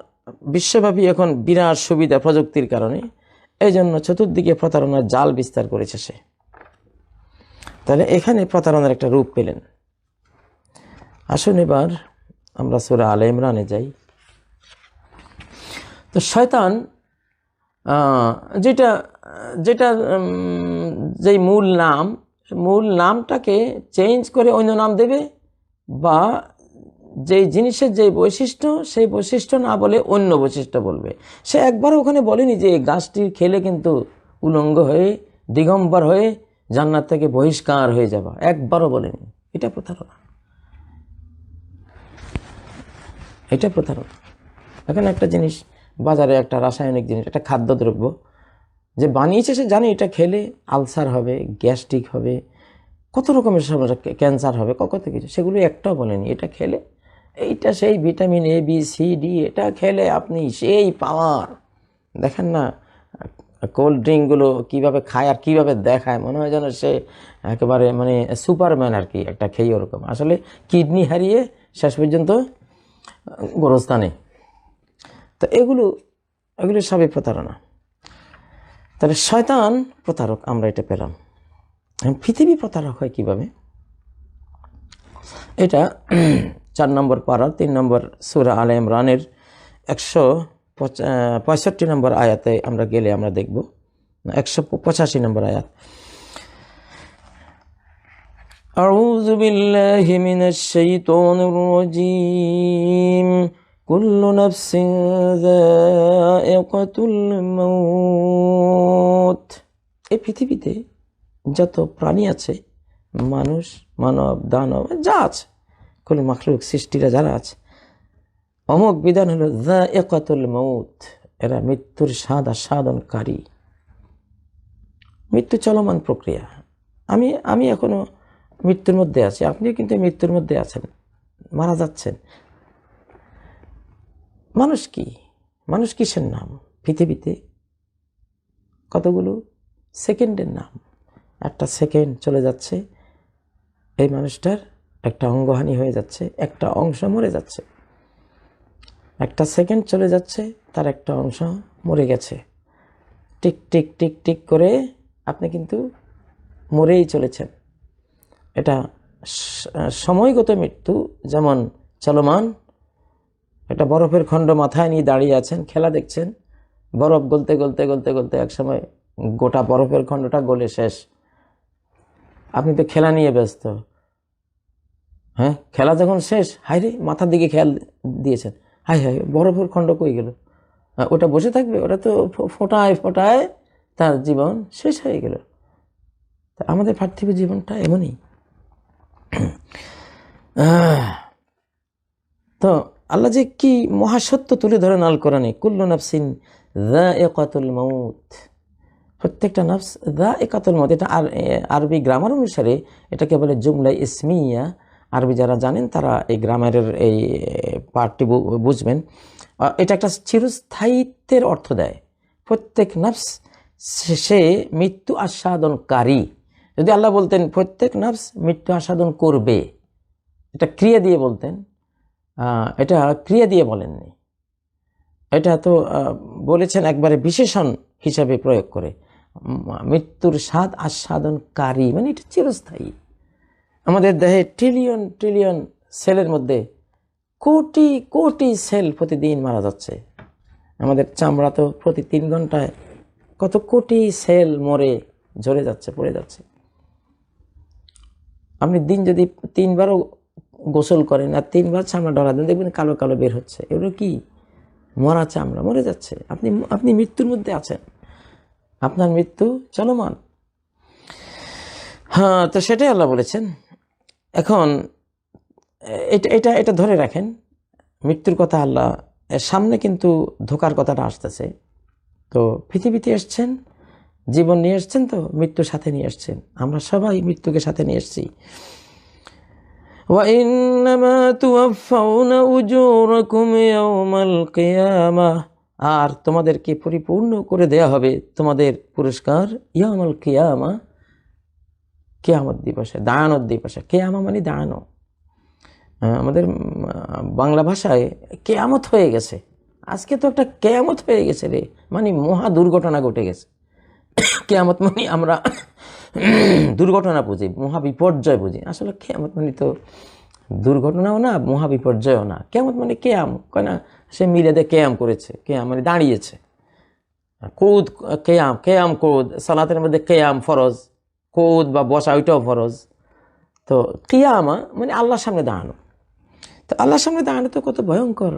Speaker 1: বিশ্বব্যাপী এখন বিরাট সুবিধা প্রযুক্তির কারণে, এই জন্য চতুর্দিকে প্রতারণার জাল বিস্তার করেছে সে। তাহলে এখানে প্রতারণার একটা রূপ পেলেন। আসুন এবার আমরা সূরা আলে ইমরানে যাই। তো শয়তান যেটা যেই মূল নামটাকে চেঞ্জ করে অন্য নাম দেবে, বা যেই জিনিসের যেই বৈশিষ্ট্য সেই বৈশিষ্ট্য না বলে অন্য বৈশিষ্ট্য বলবে। সে একবারও ওখানে বলেনি যে গাছটির খেলে কিন্তু উলঙ্গ হয়ে দিগম্বর হয়ে জান্নাত থেকে বহিষ্কার হয়ে যাবা, একবারও বলেনি। এটা প্রতারণা, এটা প্রতারণা। এখন একটা জিনিস বাজারে, একটা রাসায়নিক জিনিস, একটা খাদ্যদ্রব্য যে বানিয়েছে সে জানে এটা খেলে আলসার হবে, গ্যাস্ট্রিক হবে, কত রকমের সমস্যা, ক্যান্সার হবে, কত কিছু, সেগুলো একটাও বলেনি। এটা খেলে এইটা সেই vitamin A B C D, এটা খেলে আপনি সেই পাওয়ার। দেখেন না কোল্ড ড্রিঙ্কগুলো কীভাবে খায় আর কীভাবে দেখায়, মনে হয় যেন সে একেবারে মানে সুপারম্যান আর কি, একটা খেয়ে ওরকম। আসলে কিডনি হারিয়ে শেষ পর্যন্ত গোরস্থানে। তো এগুলো সবই প্রতারণা। তাহলে শয়তান প্রতারক, আমরা এটা পেলাম। পৃথিবী প্রতারক হয় কিভাবে? এটা 4 নম্বর পারা 3 নম্বর সূরা আলে ইমরানের 165 নম্বর আয়াতে আমরা গেলে আমরা দেখব, 185 নম্বর আয়াত। আউযু বিল্লাহি মিনাশ শাইতানির রাজীম। কুল্লু নাফসিন যায়িকাতুল মাউত। এই পৃথিবীতে যত প্রাণী আছে, মানুষ, মানব, দানব, যা আছে, কুল মাখলুক, সৃষ্টিরা যারা আছে, অমুক বিধান হলো যায়িকাতুল মাউত, এরা মৃত্যুর স্বাদ আস্বাদনকারী। মৃত্যু চলমান প্রক্রিয়া। আমি এখনো মৃত্যুর মধ্যে আছি, আপনিও কিন্তু মৃত্যুর মধ্যে আছেন, মারা যাচ্ছেন। মানুষ কিসের নাম? পৃথিবীতে কতগুলো সেকেন্ডের নাম। একটা সেকেন্ড চলে যাচ্ছে, এই মানুষটার একটা অঙ্গহানি হয়ে যাচ্ছে, একটা অংশ মরে যাচ্ছে। একটা সেকেন্ড চলে যাচ্ছে, তার একটা অংশ মরে গেছে। টিক টিক টিক টিক করে আপনি কিন্তু মরেই চলেছেন। এটা সময়গত মৃত্যু, যেমন চলমান। একটা বরফের খণ্ড মাথায় নিয়ে দাঁড়িয়ে আছেন, খেলা দেখছেন, বরফ গলতে গলতে গলতে গলতে একসময় গোটা বরফের খণ্ডটা গলে শেষ। আপনি তো খেলা নিয়ে ব্যস্ত, হ্যাঁ, খেলা যখন শেষ, হাই রে, মাথার দিকে খেয়াল দিয়েছেন, হাই হাই বরফের খণ্ড কই গেল, ওটা বসে থাকবে? ওটা তো ফোটায় ফোটায় তার জীবন শেষ হয়ে গেল। আমাদের পার্থিব জীবনটা এমনই। তো আল্লাহ যে কি মহাসত্য তুলে ধরেন আল কোরআনে, কুল্লু নাফসিন যায়িকাতুল মাউত, প্রত্যেকটা নাফস যায়িকাতুল মাউত। এটা আরবি গ্রামার অনুসারে এটাকে বলে জুমলা ইসমিয়া। আরবি যারা জানেন তারা এই গ্রামারের এই পার্টটি বুঝবেন। এটা একটা চিরস্থায়িত্বের অর্থ দেয়। প্রত্যেক নাফস সে মৃত্যু আস্বাদনকারী। যদি আল্লাহ বলতেন প্রত্যেক নাফস মৃত্যু আস্বাদন করবে, এটা ক্রিয়া দিয়ে বলতেন, এটা ক্রিয়া দিয়ে বলেননি। এটা তো বলেছেন একবারে বিশেষণ হিসাবে প্রয়োগ করে, মৃত্যুর স্বাদ আস্বাদনকারী, মানে এটা চিরস্থায়ী। আমাদের দেহে ট্রিলিয়ন ট্রিলিয়ন সেলের মধ্যে কোটি কোটি সেল প্রতিদিন মারা যাচ্ছে। আমাদের চামড়া তো প্রতি 3 ঘন্টায় কত কোটি সেল মরে ঝরে যাচ্ছে, পড়ে যাচ্ছে। আপনি দিন যদি 3 বারও গোসল করেন আর 3 বার চামড়া ডরা দেন, দেখবেন কালো কালো বের হচ্ছে। এগুলো কি? মরা চামড়া, মরে যাচ্ছে। আপনি মৃত্যুর মধ্যে আছেন, আপনার মৃত্যু চলমান। হ্যাঁ, তো সেটাই আল্লাহ বলেছেন। এখন এটা ধরে রাখেন, মৃত্যুর কথা আল্লাহ সামনে, কিন্তু ধোকার কথাটা আসতেছে। তো পৃথিবীতে এসছেন, জীবন নিয়ে এসছেন, তো মৃত্যুর সাথে নিয়ে এসছেন। আমরা সবাই মৃত্যুকে সাথে নিয়ে এসছি। وَإِنَّمَا تُوَفَّوْنَ أُجُورَكُمْ يَوْمَ الْقِيَامَةِ, আর তোমাদেরকে পরিপূর্ণ করে দেয়া হবে তোমাদের পুরস্কার ইয়াউমুল কিয়ামা, কিয়ামত দিবসে, দাঁড়ানোর দিবসে। কিয়ামা মানে দাঁড়ানো। আমাদের বাংলা ভাষায় কেয়ামত হয়ে গেছে, আজকে তো একটা কেয়ামত হয়ে গেছে রে, মানে মহা দুর্ঘটনা ঘটে গেছে। কেয়ামত মানে আমরা দুর্ঘটনা বুঝি, মহা বিপর্যয় বুঝি। আসলে কেয়ামত মানে তো দুর্ঘটনাও না, মহা বিপর্যয়ও না। কেয়ামত মানে কেয়াম, কয় না সে মিলাদে কেয়াম করেছে, কেয়াম মানে দাঁড়িয়েছে। কৌদ, কেয়াম, কেয়াম কৌদ, সালাতের মধ্যে কেয়াম ফরজ, কৌদ বা বসা ওইটাও ফরজ। তো কিয়ামা মানে আল্লাহর সামনে দাঁড়ানো। তো আল্লাহর সামনে দাঁড়ানো তো কত ভয়ঙ্কর।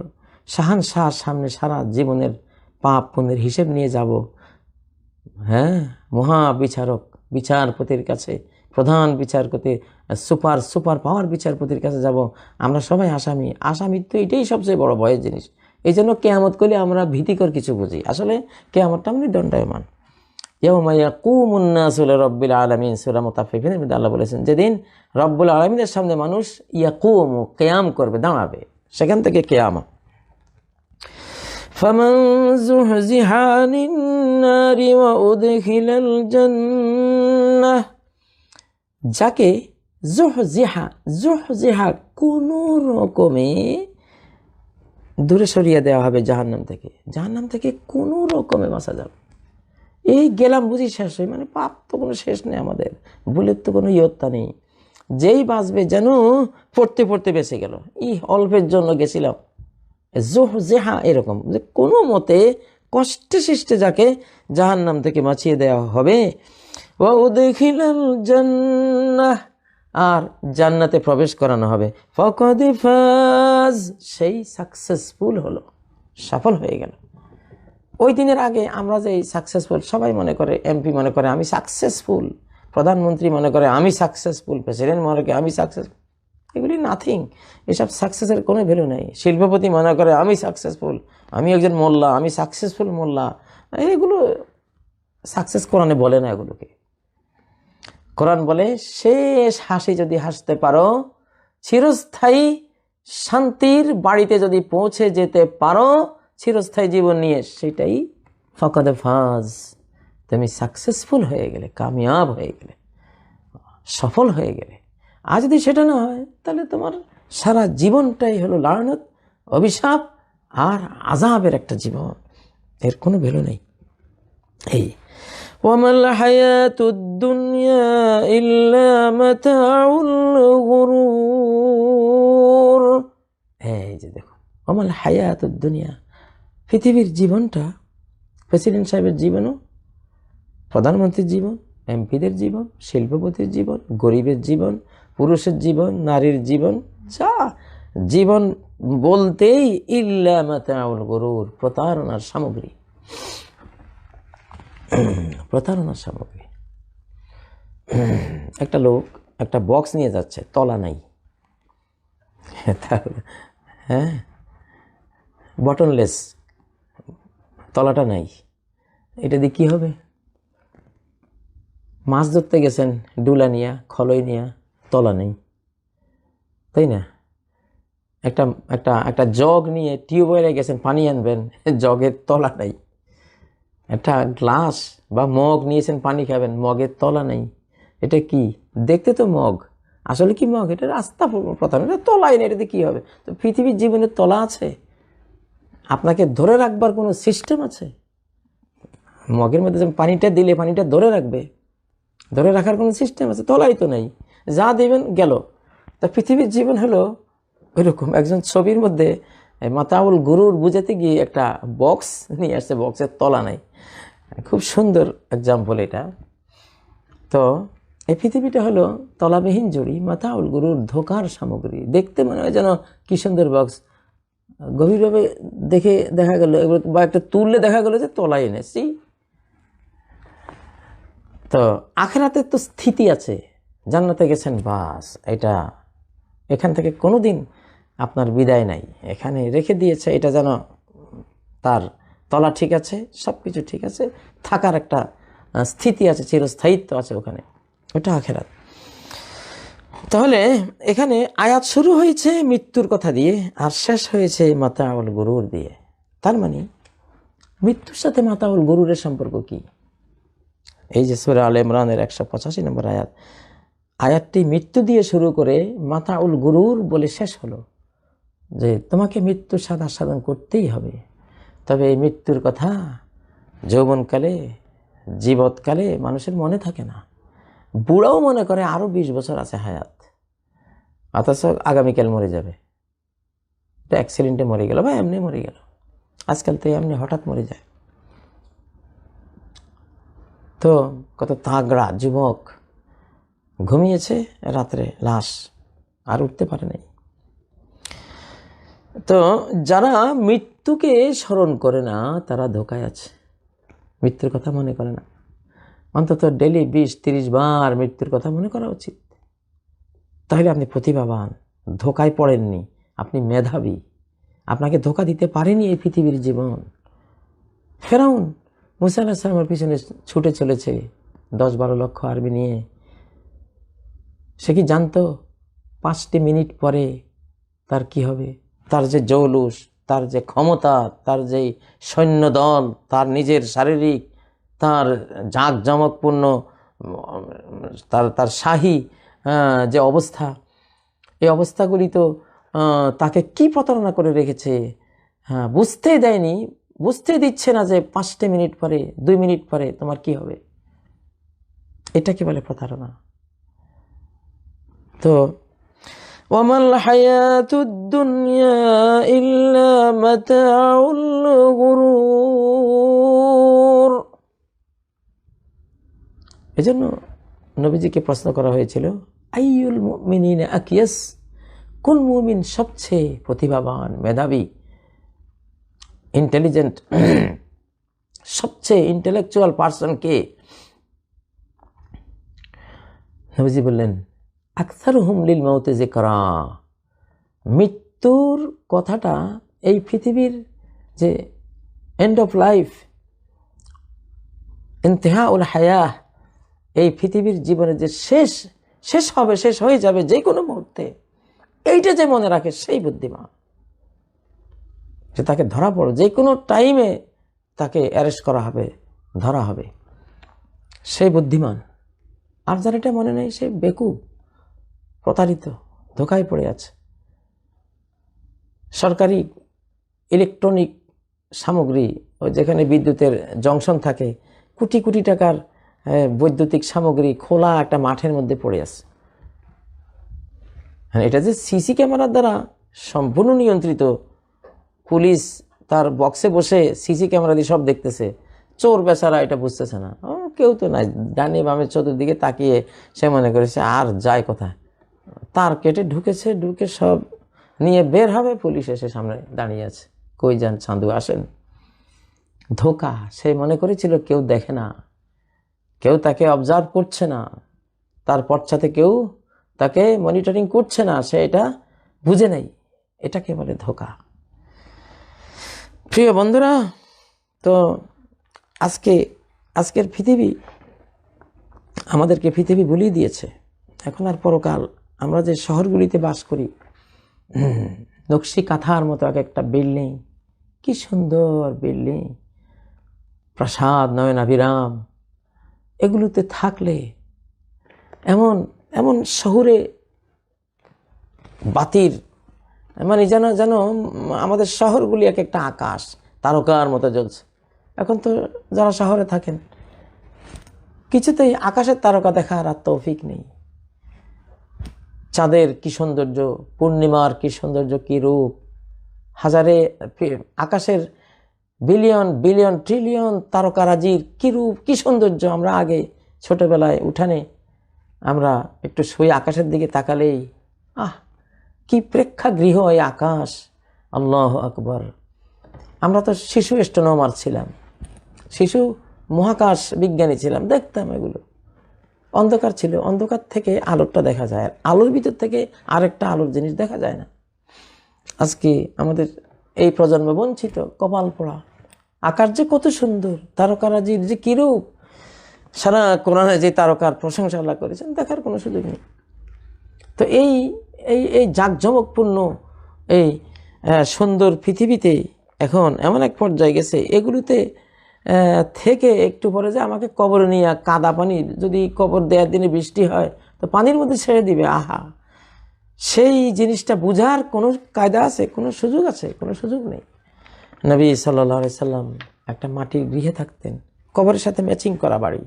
Speaker 1: শাহানশাহর সামনে সারা জীবনের পাপ পুণ্যের হিসেব নিয়ে যাব। হ্যাঁ, মহাবিচারক, বিচারপতির কাছে, প্রধান বিচারপতি, সুপার পাওয়ার বিচারপতির কাছে যাব। আমরা সবাই আসামি তো এটাই সবচেয়ে বড় ভয়ের জিনিস। এই জন্য কেয়ামত করলে আমরা ভীতিকর কিছু বুঝি। আসলে কেয়ামতটা মানে দণ্ডায়মান। ইয়াউমা ইয়াকুমুন নাসু লিরাব্বিল আলামিন, সূরা মুতাফফিফিনের মধ্যে আল্লাহ বলেছেন, যেদিন রব্বুল আলামিনের সামনে মানুষ ইয়াকুমু, কিয়াম করবে, দাঁড়াবে, সেখান থেকে কিয়ামত। ফামান যুহজিহা আনিন নারি ওয়া উদখিলাল জান্নাহ, যাকে যুহজিহা কোনো রকমে দূরে সরিয়ে দেওয়া হবে জাহান্নাম থেকে কোনো রকমে বাঁচা যাবে। এই গেলাম বুঝি শেষ হয়ে, মানে পাপ তো কোনো শেষ নেই, আমাদের ভুলের তো কোনো ইয়ত্তা নেই। যেই বাঁচবে যেন পড়তে পড়তে বেঁচে গেল, অল্পের জন্য গেছিলাম, জেহা, এরকম যে কোনো মতে কষ্টে সৃষ্টে যাকে জাহান্নাম থেকে বাঁচিয়ে দেওয়া হবে। ওয়া উদখিলাল জান্নাহ, আর জান্নাতে প্রবেশ করানো হবে। ফাকাদ ফাজ, সেই সাকসেসফুল হলো, সফল হয়ে গেল। ওই দিনের আগে আমরা যে সাকসেসফুল, সবাই মনে করে, এমপি মনে করে আমি সাকসেসফুল, প্রধানমন্ত্রী মনে করে আমি সাকসেসফুল, প্রেসিডেন্ট মনে করে আমি সাকসেসফুল। এগুলি নাথিং, এসব সাকসেসের কোনো ভ্যালু নেই। শিল্পপতি মনে করে আমি সাকসেসফুল, আমি একজন মোল্লা, আমি সাকসেসফুল মোল্লা। এগুলো সাকসেস কোরআনে বলে না। এগুলোকে কোরআন বলে শেষ হাসি যদি হাসতে পারো, চিরস্থায়ী শান্তির বাড়িতে যদি পৌঁছে যেতে পারো চিরস্থায়ী জীবন নিয়ে, সেটাই ফাকাদ ফাজ, তুমি সাকসেসফুল হয়ে গেলে, কামিয়াব হয়ে গেলে, সফল হয়ে গেলে। আর যদি সেটা না হয়, তাহলে তোমার সারা জীবনটাই হলো লানত, অভিশাপ আর আযাবের একটা জীবন, এর কোনো ভ্যালু নেই। এই ওয়ামাল হায়াতুদ দুনিয়া ইল্লা মাতাউল গুরুর। এই যে দেখুন, ওয়ামাল হায়াতুদ দুনিয়া, পৃথিবীর জীবনটা, প্রেসিডেন্ট সাহেবের জীবনও, প্রধানমন্ত্রীর জীবন, এমপিদের জীবন, শিল্পপতির জীবন, গরিবের জীবন, পুরুষের জীবন, নারীর জীবন, যা জীবন বলতেই ইল্লা মাতাউল গুরুর, প্রতারণার সামগ্রী, প্রতারণার সামগ্রী। একটা লোক একটা বক্স নিয়ে যাচ্ছে, তলা নাই, হ্যাঁ, বটনলেস, তলাটা নাই, এটা দিয়ে কী হবে? মাছ ধরতে গেছেন ডুলা নিয়া, খলই নিয়া, তলা নেই, তাই না? একটা একটা একটা জগ নিয়ে টিউবওয়েলে গেছেন পানি আনবেন, জগের তলা নাই। একটা গ্লাস বা মগ নিয়েছেন পানি খাবেন, মগের তলা নেই। এটা কি? দেখতে তো মগ, আসলে কি মগ? এটা রাস্তা প্রথমে, এটা তলাই নেই, এটাতে কী হবে? তো পৃথিবীর জীবনের তলা আছে? আপনাকে ধরে রাখবার কোনো সিস্টেম আছে? মগের মধ্যে যেমন পানিটা দিলে পানিটা ধরে রাখবে, ধরে রাখার কোনো সিস্টেম আছে? তলাই তো নেই, যা দেবেন গেল। তা পৃথিবীর জীবন হলো ওইরকম। একজন ছবির মধ্যে মাতাউল গুরুর বুঝাতে গিয়ে একটা বক্স নিয়ে আসছে, বক্সের তলা নাই। খুব সুন্দর এক্সাম্পল এটা। তো এই পৃথিবীটা হলো তলাবিহীন জড়ি, মাতাউল গুরুর, ধোকার সামগ্রী। দেখতে মনে হয় যেন কি সুন্দর বক্স, গভীরভাবে দেখা গেল বা একটা তুললে দেখা গেল যে তলাই এনেছি। তো আখিরাতের তো স্থিতি আছে, জান্নাতে গেছেন, বাস, এটা এখান থেকে কোনো দিন আপনার বিদায় নাই, এখানে রেখে দিয়েছে, এটা যেন তার তলা ঠিক আছে, সব কিছু ঠিক আছে, থাকার একটা স্থিতি আছে, চিরস্থায়িত্ব আছে ওখানে, ওটা আখিরাত। তাহলে এখানে আয়াত শুরু হয়েছে মৃত্যুর কথা দিয়ে আর শেষ হয়েছে মাতাউল গুরুর দিয়ে। তার মানে মৃত্যুর সাথে মাতাউল গুরুরের সম্পর্ক কি? এই যে সূরা আলে ইমরানের 185 নম্বর আয়াত, আয়াতটি মৃত্যু দিয়ে শুরু করে মাতাউল গুরুর বলে শেষ হলো, যে তোমাকে মৃত্যুর স্বাদ আস্বাদন করতেই হবে। তবে এই মৃত্যুর কথা যৌবনকালে, জীবৎকালে মানুষের মনে থাকে না। বুড়াও মনে করে আরও 20 বছর আছে হায়াত, অথচ আগামীকাল মরে যাবে। তো অ্যাক্সিডেন্টে মরে গেল বা এমনি মরে গেল, আজকাল তো এমনি হঠাৎ মরে যায়। তো কত তাগড়া যুবক ঘুমিয়েছে রাত্রে, লাশ আর উঠতে পারে নাই। তো যারা মৃত্যুকে স্মরণ করে না তারা ধোকায় আছে, মৃত্যুর কথা মনে করে না। অন্তত ডেলি 20-30 বার মৃত্যুর কথা মনে করা উচিত। তাহলে আপনি প্রতিভাবান, ধোকায় পড়েননি, আপনি মেধাবী, আপনাকে ধোকা দিতে পারেনি এই পৃথিবীর জীবন। ফেরাউন মুসা আলাইহিস সালামের পিছনে ছুটে চলেছে 10-12 লক্ষ আর্মি নিয়ে। সে কি জানতো 5টি মিনিট পরে তার কি হবে? তার যে জৌলুস, তার যে ক্ষমতা, তার যে সৈন্যদল, তার নিজের শারীরিক, তার জাঁকজমকপূর্ণ, তার শাহী যে অবস্থা, এই অবস্থাগুলি তো তাকে কি প্রতারণা করে রেখেছে, বুঝতেই দেয়নি, বুঝতেই দিচ্ছে না যে 5টি মিনিট পরে, 2 মিনিট পরে তোমার কি হবে। এটাকে বলে প্রতারণা। তো ওয়ামাল হায়াতুদ দুনিয়া ইল্লা মাতাউল গুরুর। এজন্য নবীজিকে প্রশ্ন করা হয়েছিল, আইয়ুল মুমিনিনা আকিয়াস, কোন মুমিন সবচেয়ে প্রতিভাবান, মেধাবী, ইন্টেলিজেন্ট, সবচেয়ে ইন্টেলেকচুয়াল পারসন কে? নবীজি বললেন, আকসারুহুম লিল মাউতি যিকরা। মৃত্যুর কথাটা এই পৃথিবীর যে এন্ড অফ লাইফ, ইন্তিহাউল হায়াহ, এই পৃথিবীর জীবনের যে শেষ হবে, শেষ হয়ে যাবে যে কোনো মুহূর্তে, এইটা যে মনে রাখে সেই বুদ্ধিমান। যে তাকে ধরা পড়ো, যে কোনো টাইমে তাকে অ্যারেস্ট করা হবে, ধরা হবে, সেই বুদ্ধিমান। আর যার এটা মনে নেই সে বেকুব, প্রতারিত, ধোকায় পড়ে আছে। সরকারি ইলেকট্রনিক সামগ্রী, যেখানে বিদ্যুতের জংশন থাকে, কোটি কোটি টাকার বৈদ্যুতিক সামগ্রী খোলা একটা মাঠের মধ্যে পড়ে আছে। এটা যে সিসি ক্যামেরার দ্বারা সম্পূর্ণ নিয়ন্ত্রিত, পুলিশ তার বক্সে বসে সিসি ক্যামেরা দিয়ে সব দেখতেছে, চোর বেচারা এটা বুঝতেছে না, কেউ তো নাই, ডানে বামে চতুর্দিকে তাকিয়ে সে মনে করেছে আর যায় কোথায়, তার কেটে ঢুকেছে, ঢুকে সব নিয়ে বের হবে, পুলিশ এসে সামনে দাঁড়িয়ে আছে, কই যান চাঁদু আসেন। ধোকা, সে মনে করেছিল কেউ দেখে না, কেউ তাকে অবজার্ভ করছে না, তার পশ্চাতে কেউ তাকে মনিটরিং করছে না, সে এটা বুঝে নেই, এটাকে বলে ধোকা। প্রিয় বন্ধুরা, তো আজকের পৃথিবী আমাদেরকে পৃথিবী ভুলিয়ে দিয়েছে। এখন আর পরকাল, আমরা যে শহরগুলিতে বাস করি, নকশি কাঁথার মতো এক একটা বিল্ডিং, কি সুন্দর বিল্ডিং, প্রাসাদ নয়নাভিরাম, এগুলোতে থাকলে এমন এমন শহুরে বাতির মানে যেন যেন আমাদের শহরগুলি এক একটা আকাশ তারকার মতো জ্বলছে। এখন তো যারা শহরে থাকেন কিছুতেই আকাশের তারকা দেখার আর তৌফিক নেই। চাঁদের কি সৌন্দর্য, পূর্ণিমার কি সৌন্দর্য, কি রূপ, হাজারে আকাশের বিলিয়ন বিলিয়ন ট্রিলিয়ন তারকারাজির কি রূপ, কি সৌন্দর্য। আমরা আগে ছোটবেলায় উঠানে আমরা একটু শুয়ে আকাশের দিকে তাকালেই কি প্রেক্ষাগৃহ এই আকাশ, আল্লাহ আকবার। আমরা তো শিশু অ্যাস্ট্রোনমার ছিলাম, শিশু মহাকাশ বিজ্ঞানী ছিলাম, দেখতাম এগুলো। অন্ধকার ছিল, অন্ধকার থেকে আলোটা দেখা যায়, আর আলোর ভিতর থেকে আরেকটা আলোর জিনিস দেখা যায় না। আজকে আমাদের এই প্রজন্ম বঞ্চিত, কপাল পোড়া। আকাশ যে কত সুন্দর, তারকারাজির যে কিরূপ, সারা কোরআনে যে তারকার প্রশংসা আল্লাহ করেছেন, দেখার কোনো সুযোগ নেই। তো এই এই এই জাঁকজমকপূর্ণ এই সুন্দর পৃথিবীতে এখন এমন এক পর্যায়ে গেছে, এগুলোতে থেকে একটু পরে যে আমাকে কবরে নিয়ে কাদা পানি, যদি কবর দেওয়ার দিনে বৃষ্টি হয় তো পানির মধ্যে ছেড়ে দিবে, আহা, সেই জিনিসটা বুঝার কোনো কায়দা আছে, কোনো সুযোগ আছে? কোনো সুযোগ নেই। নবী সাল্লাল্লাহু আলাইহি সাল্লাম একটা মাটির গৃহে থাকতেন, কবরের সাথে ম্যাচিং করা বাড়ি,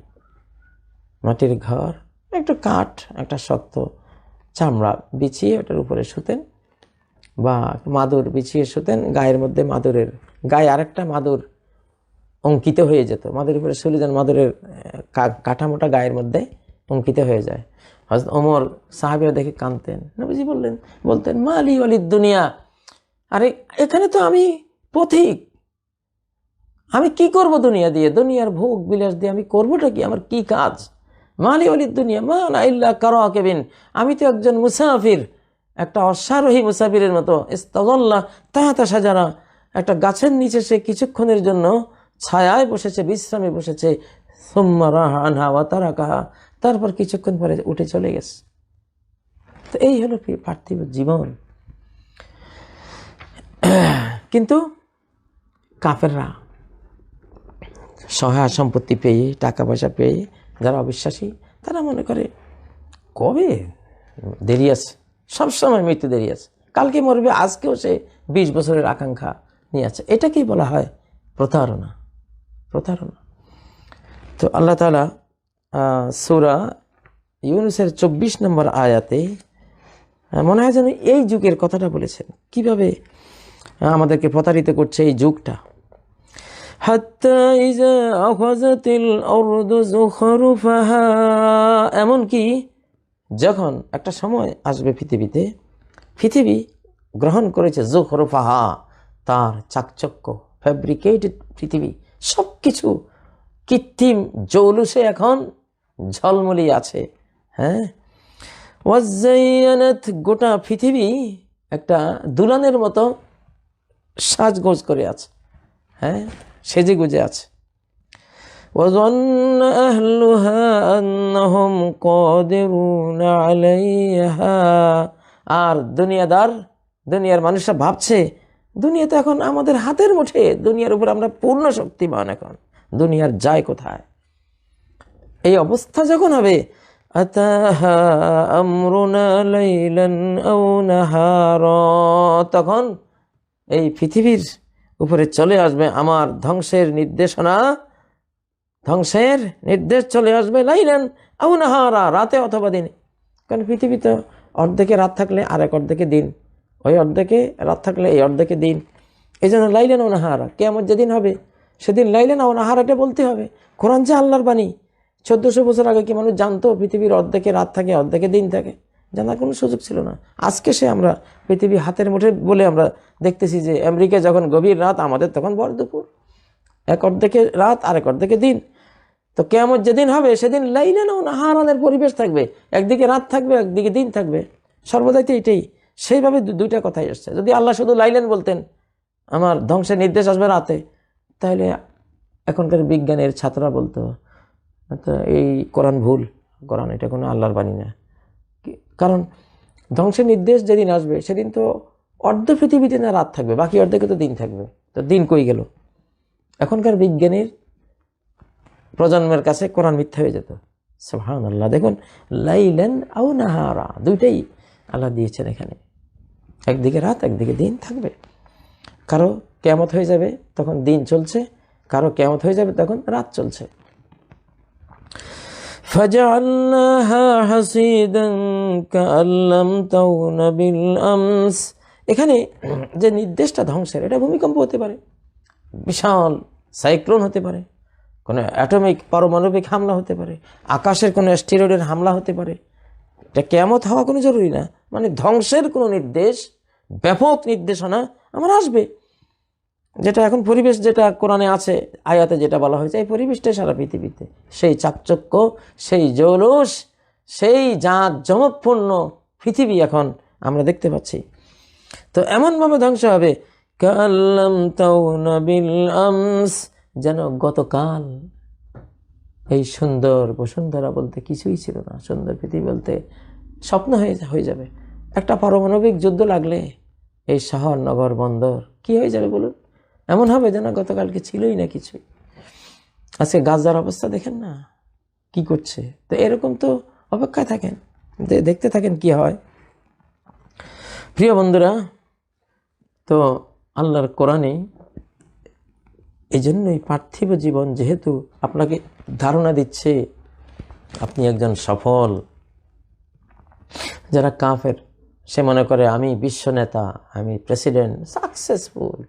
Speaker 1: মাটির ঘর, একটু কাঠ, একটা শক্ত চামড়া বিছিয়ে ওটার উপরে শুতেন, বা মাদুর বিছিয়ে শুতেন, গায়ের মধ্যে মাদুরের গায়ে আরেকটা মাদুর অঙ্কিত হয়ে যেত, মাদুর উপরে শুলে যান, মাদুরের কাঠামোটা গায়ের মধ্যে অঙ্কিত হয়ে যায়। হযরত ওমর সাহাবীরা দেখে কাঁদতেন। নবীজি বলতেন মালি ওয়ালিদ দুনিয়া, আরে এখানে তো আমি পথিক, আমি কি করব দুনিয়া দিয়ে, দুনিয়ার ভোগ বিলাস দিয়ে আমি করবোটা কি, আমার কি কাজ? মালি ওয়ালিদ দুনিয়া মা না ইল্লা কারাকিবিন, আমি তো একজন মুসাফির, একটা অশ্বারোহী মুসাফিরের মতো। ইস্তাযাল্লা তাহতা শাজারা, একটা গাছের নিচে সে কিছুক্ষণের জন্য ছায়ায় বসেছে, বিশ্রামে বসেছে, সুম্মা রাহা আনহা ওয়া তারাকাহা, তারপর কিছুক্ষণ পরে উঠে চলে গেছে। তো এই হলো পার্থিব জীবন। কিন্তু কাফেররা সহায় সম্পত্তি পেয়ে, টাকা পয়সা পেয়ে, যারা অবিশ্বাসী, তারা মনে করে কবে দেরি আছে, সবসময় মৃত্যু দেরি আছে, কালকে মরবে, আজকেও সে 20 বছরের আকাঙ্ক্ষা নিয়ে আছে। এটাকেই বলা হয় প্রতারণা। প্রতারণা। তো আল্লাহ তাআলা সূরা ইউনূসের 24 নম্বর আয়াতে মনে হয় যেন এই যুগের কথাটা বলেছেন, কিভাবে আমাদেরকে প্রতারিত করছে এই যুগটা। হাত্তা ইযা আখাযাতিল আরদু যুখরুফাহা, এমনকি যখন একটা সময় আসবে পৃথিবীতে, পৃথিবী গ্রহণ করেছে যুখরুফাহা, তার চাকচক্য, ফ্যাব্রিকেটেড পৃথিবী, সব কিছু কৃত্রিম জৌলুসে এখন ঝলমলিয়ে আছে। হ্যাঁ, ওয়াজাইয়ানাত, গোটা পৃথিবী একটা দুলানের মতো সাজগোজ করে আছে, হ্যাঁ, সেজে গুজে আছে। وظن أهلها أنهم قادرون عليها, আর দুনিয়ার মানুষরা ভাবছে দুনিয়া তো এখন আমাদের হাতের মুঠে, দুনিয়ার উপর আমরা পূর্ণ শক্তিমান, এখন দুনিয়ার যায় কোথায়? এই অবস্থা যখন হবে, আতাহা আমরুনা লাইলান আও নাহারা, তখন এই পৃথিবীর উপরে চলে আসবে আমার ধ্বংসের নির্দেশনা ধ্বংসের নির্দেশ চলে আসবে লাইলান আও নাহারা, রাতে অথবা দিনে। কারণ পৃথিবীতে অর্ধেকে রাত থাকলে আরেক অর্ধেকে দিন, ওই অর্ধেকে রাত থাকলে এই অর্ধেকে দিন। এই জন্য লাইলান আও নাহারা, কিয়ামত যেদিন হবে সেদিন লাইলান আও নাহারা এটা বলতে হবে। কোরআন যে আল্লাহর বাণী। 1400 বছর আগে কি মানুষ জানতো পৃথিবীর অর্ধেকে রাত থাকে অর্ধেকে দিন থাকে? জানার কোনো সুযোগ ছিল না। আজকে সে আমরা পৃথিবী হাতের মুঠে বলে আমরা দেখতেছি যে আমেরিকায় যখন গভীর রাত, আমাদের তখন ভর দুপুর। এক অর্ধেকে রাত আরেক অর্ধেকে দিন। তো কিয়ামত যেদিন হবে সেদিন লাইলান আও নাহারানের পরিবেশ থাকবে, একদিকে রাত থাকবে একদিকে দিন থাকবে, সর্বদাই তো এটাই। সেইভাবে দুইটা কথাই আসছে। যদি আল্লাহ শুধু লাইলান বলতেন, আমার ধ্বংসের নির্দেশ আসবে রাতে, তাহলে এখনকার বিজ্ঞানের ছাত্ররা বলতো তো এই কোরআন ভুল, কোরআন এটা কোনো আল্লাহর বাণী না। কারণ ধ্বংসের নির্দেশ যেদিন আসবে সেদিন তো অর্ধ পৃথিবীতে না রাত থাকবে, বাকি অর্ধেকে তো দিন থাকবে। তো দিন কই গেল? এখনকার বিজ্ঞানীর প্রজন্মের কাছে কোরআন মিথ্যা হয়ে যেত। সুবহানাল্লাহ। দেখুন, লাইলান আও নাহারা দুইটাই আল্লাহ দিয়েছেন এখানে, একদিকে রাত একদিকে দিন থাকবে। কারো কিয়ামত হয়ে যাবে তখন দিন চলছে, কারো কিয়ামত হয়ে যাবে তখন রাত চলছে। ফাজআলনাহা হাসিদান কাআন লাম তাউনা বিল আমস। এখানে যে নির্দেশটা ধ্বংসের, এটা ভূমিকম্প হতে পারে, বিশাল সাইক্লোন হতে পারে, কোনো অ্যাটমিক পারমাণবিক হামলা হতে পারে, আকাশের কোনো অ্যাস্টেরয়েডের হামলা হতে পারে। এটা কিয়ামত হওয়া কোনো জরুরি না, মানে ধ্বংসের কোনো নির্দেশ, ব্যাপক নির্দেশনা আমার আসবে। যেটা এখন পরিবেশ, যেটা কোরআনে আছে আয়াতে যেটা বলা হয়েছে, এই পরিবেশটাই সারা পৃথিবীতে। সেই চাকচক্য, সেই জৌলুস, সেই জাঁকজমকপূর্ণ পৃথিবী এখন আমরা দেখতে পাচ্ছি। তো এমনভাবে ধ্বংস হবে কাল্লাম তাউনা বিল আমস, যেন গতকাল এই সুন্দর বসুন্ধরা বলতে কিছুই ছিল না, সুন্দর পৃথিবী বলতে স্বপ্ন হয়ে যাবে। একটা পারমাণবিক যুদ্ধ লাগলে এই শহর নগর বন্দর কি হয়ে যাবে বলুন? এমন হবে যেন গতকালকে ছিলই না কিছুই। আজকে গাজার অবস্থা দেখেন না কি করছে। তো এরকম তো অপেক্ষায় থাকেন, দেখতে থাকেন কি হয়। প্রিয় বন্ধুরা, তো আল্লাহর কোরআনে এই জন্যই পার্থিব জীবন যেহেতু আপনাকে ধারণা দিচ্ছে আপনি একজন সফল। যারা কাফের সে মনে করে আমি বিশ্ব নেতা, আমি প্রেসিডেন্ট, সাকসেসফুল।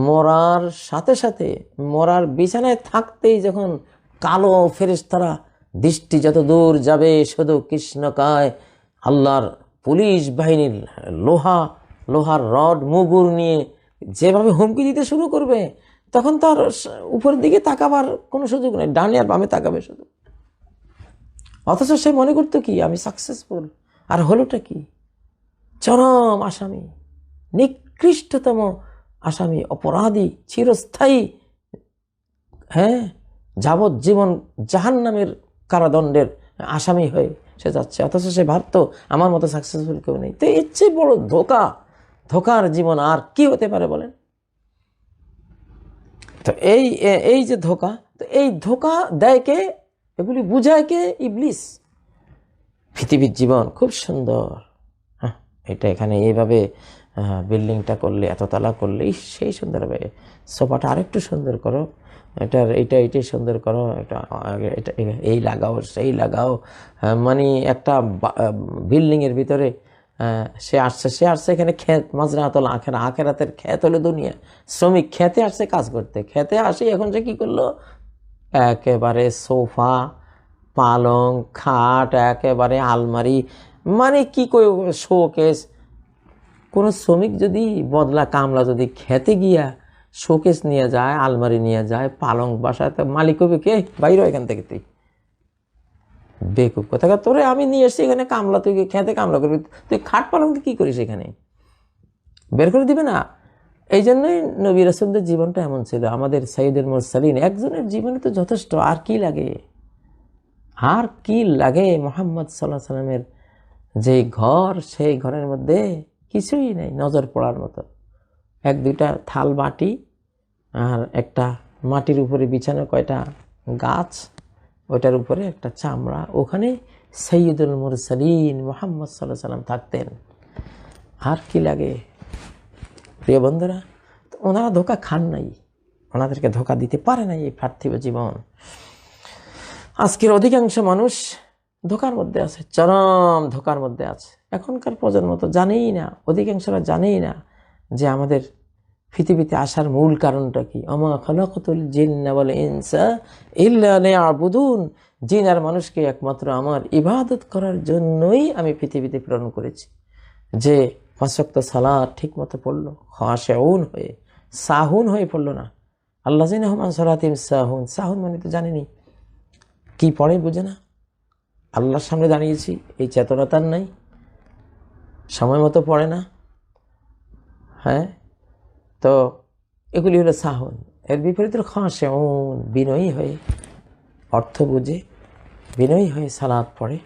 Speaker 1: মরার সাথে সাথে, মরার বিছানায় থাকতেই যখন কালো ফেরেশতারা দৃষ্টি যত দূর যাবে শুধু কৃষ্ণকায় আল্লাহর পুলিশ বাহিনীর লোহার রড মুগুর নিয়ে যেভাবে হুমকি দিতে শুরু করবে, তখন তার উপরের দিকে তাকাবার কোনো সুযোগ নেই, ডানে আর বামে তাকাবে শুধু। অথচ সে মনে করতো কি আমি সাকসেসফুল, আর হলোটা কি? চরম আসামি, নিকৃষ্টতম আসামি, অপরাধী, চিরস্থায়ী, যাবজ্জীবন জাহান্নামের কারাদণ্ডের আসামি হয়ে সে যাচ্ছে। অথচ সে ভাবতো আমার মতো সাকসেসফুল কেউ নেই। তো এর চেয়ে বড় ধোকার জীবন আর কি হতে পারে বলেন? তো এই যে ধোকা, তো এই ধোকা দেয় কে? এগুলি বুঝায় কে? ইবলিস। পৃথিবীর জীবন খুব সুন্দর, এটা এখানে এইভাবে বিল্ডিংটা করলে, এততলা করলে সেই সুন্দর হবে, সোফাটা আরেকটু সুন্দর করো, এইটাই সুন্দর করো, এটা এই লাগাও সেই লাগাও। মানে একটা বিল্ডিংয়ের ভিতরে সে আসছে এখানে ক্ষেত মাজরাতুল আখেরাতের ক্ষেত হলো দুনিয়া। শ্রমিক খেতে আসছে কাজ করতে, খেতে আসে এখন সে কী করলো? একেবারে সোফা, পালং, খাট, একেবারে আলমারি, মানে কি কই শোকেস। কোনো শ্রমিক যদি বদলা কামলা যদি খেতে গিয়া শোকেস নিয়ে যায়, আলমারি নিয়ে যায়, পালং বাসায়, তো মালিক হবে কে? বাইরে এখান থেকে তুই বেকুব কথা, তোরে আমি নিয়ে এসছি এখানে কামলা, তুই খেতে কামলা করবি, তুই খাট পালং কি করিস এখানে? বের করে দিবে না। এই জন্যই নবী রাসূলদের জীবনটা এমন ছিল। আমাদের সাইয়্যিদুল মুরসালিন একজনের জীবনে তো যথেষ্ট, আর কি লাগে? আর কি লাগে? মুহাম্মদ সাল্লাল্লাহু আলাইহি সাল্লামের যে ঘর, সেই ঘরের মধ্যে কিছুই নেই নজর পড়ার মতো। এক দুইটা থাল বাটি আর একটা মাটির উপরে বিছানো কয়টা গাছ, ওইটার উপরে একটা চামড়া, ওখানে সাইয়্যিদুল মুরসালিন মুহাম্মদ সাল্লাল্লাহু আলাইহি সাল্লাম থাকতেন। আর কি লাগে? প্রিয় বন্ধুরা, তো ওনারা ধোকা খান নাই, ওনাদেরকে ধোঁকা দিতে পারে না এই পার্থিব জীবন। আজকের অধিকাংশ মানুষ ধোঁকার মধ্যে আছে, চরম ধোঁকার মধ্যে আছে। এখনকার প্রজন্ম তো জানেই না, অধিকাংশরা জানেই না যে আমাদের পৃথিবীতে আসার মূল কারণটা কি। আমা খালাকাতুল জিন্না ওয়াল ইনসা ইল্লা লিয়াবুদুন, জিন আর মানুষকে একমাত্র আমার ইবাদত করার জন্যই আমি পৃথিবীতে প্রেরণ করেছি। যে 5 ওয়াক্ত সালাত ঠিক মতো পড়লো, খাশিউন হয়ে, সাহুন হয়ে পড়লো না। আল্লাযিনা হুম আন সালাতিহিম সাহুন, সাহুন মানে তো জানেনি কি পড়ে, বুঝে না। আল্লাহর সামনে দাঁড়িয়েছি, এই চেতনা তার নাই, সময় মতো পড়ে না। হ্যাঁ, তো এগুলি হলো সাহুন। এর বিপরীতে খাশিউন, বিনয়ী হয়ে, অর্থ বুঝে বিনয়ী হয়ে সালাত পড়ে,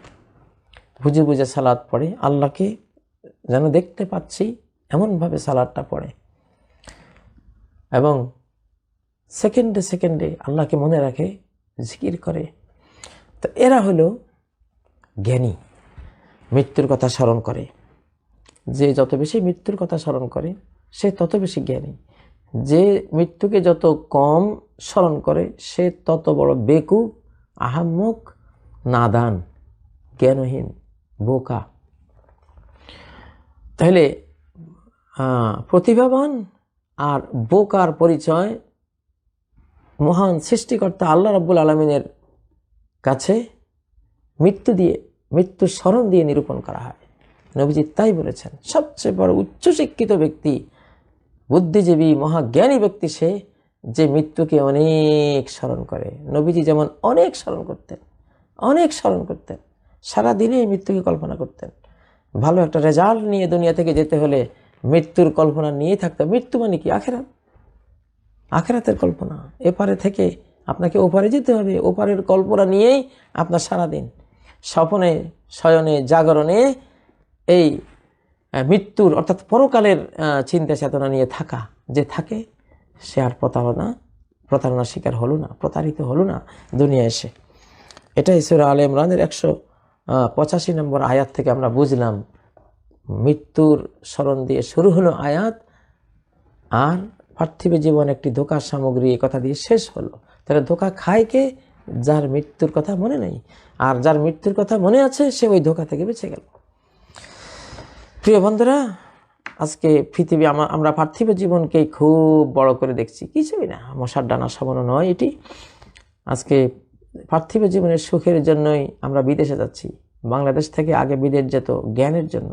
Speaker 1: বুঝে বুঝে সালাত পড়ে, আল্লাহকে যেন দেখতে পাচ্ছি এমনভাবে সালাতটা পড়ে, এবং সেকেন্ডে সেকেন্ডে আল্লাহকে মনে রাখে, জিকির করে। তো এরা হলো জ্ঞানী, মৃত্যুর কথা স্মরণ করে। যে যত বেশি মৃত্যুর কথা স্মরণ করে সে তত বেশি জ্ঞানী। যে মৃত্যুকে যত কম স্মরণ করে সে তত বড় বেকুব, আহাম্মক, নাদান, জ্ঞানহীন, বোকা। তাহলে প্রতিভাবান আর বোকার পরিচয় মহান সৃষ্টিকর্তা আল্লাহ রাব্বুল আলামিনের কাছে মৃত্যু স্মরণ দিয়ে নিরূপণ করা হয়। নবীজি তাই বলেছেন, সবচেয়ে বড় উচ্চশিক্ষিত ব্যক্তি, বুদ্ধিজীবী, মহাজ্ঞানী ব্যক্তি সে যে মৃত্যুকে অনেক স্মরণ করে। নবীজি যেমন অনেক স্মরণ করতেন, সারাদিনে মৃত্যুকে কল্পনা করতেন। ভালো একটা রেজাল্ট নিয়ে দুনিয়া থেকে যেতে হলে মৃত্যুর কল্পনা নিয়েই থাকতে। মৃত্যু মানে কি? আখেরাতের কল্পনা। এপারে থেকে আপনাকে ওপারে যেতে হবে, ওপারের কল্পনা নিয়েই আপনার সারাদিন স্বপ্নে, শয়নে, জাগরণে এই মৃত্যুর অর্থাৎ পরকালের চিন্তা চেতনা নিয়ে থাকা। যে থাকে সে আর প্রতারণার শিকার হলো না, প্রতারিত হলো না দুনিয়া এসে। এটাই সূরা আলে ইমরানের 185 নম্বর আয়াত থেকে আমরা বুঝলাম। মৃত্যুর স্মরণ দিয়ে শুরু হলো আয়াত, আর পার্থিব জীবন একটি ধোঁকার সামগ্রী, এ কথা দিয়ে শেষ হলো। তাহলে ধোঁকা খায় কে? যার মৃত্যুর কথা মনে নেই। আর যার মৃত্যুর কথা মনে আছে সে ওই ধোঁকা থেকে বেঁচে গেল। প্রিয় বন্ধুরা, আজকে পৃথিবী আমরা পার্থিব জীবনকে খুব বড় করে দেখছি, কিছুই না, মশার ডানা সমানো নয় এটি। আজকে পার্থিব জীবনের সুখের জন্যই আমরা বিদেশে যাচ্ছি। বাংলাদেশ থেকে আগে বিদেশ যেত জ্ঞানের জন্য।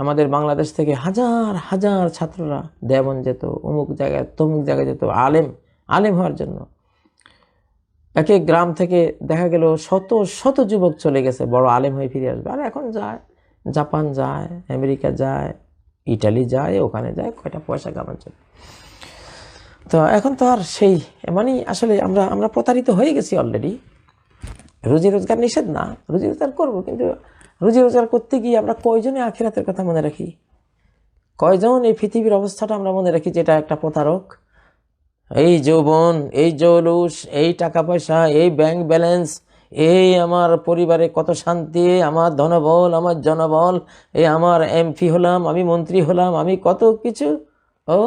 Speaker 1: আমাদের বাংলাদেশ থেকে হাজার হাজার ছাত্ররা দেওবন্দ যেত, অমুক জায়গায় তমুক জায়গায় যেত আলেম হওয়ার জন্য। এক এক গ্রাম থেকে দেখা গেল শত শত যুবক চলে গেছে বড় আলেম হয়ে ফিরে আসবে। আর এখন যায়, জাপান যায়, আমেরিকা যায়, ইটালি যায়, ওখানে যায় কয়টা পয়সা কামানোর জন্য। তো এখন তো আর সেই মানে আসলে আমরা প্রতারিত হয়ে গেছি অলরেডি। রুজি রোজগার নিষেধ না, রুজি রোজগার করবো, কিন্তু রুজি রোজগার করতে গিয়ে আমরা কয়জনে আখিরাতের কথা মনে রাখি? কয়জন এই পৃথিবীর অবস্থাটা আমরা মনে রাখি যে এটা একটা প্রতারক? এই যৌবন, এই জৌলুস, এই টাকা পয়সা, এই ব্যাংক ব্যালেন্স, এই আমার পরিবারে কত শান্তি, আমার ধনবল, আমার জনবল, এই আমার এমপি হলাম, আমি মন্ত্রী হলাম, আমি কত কিছু। ও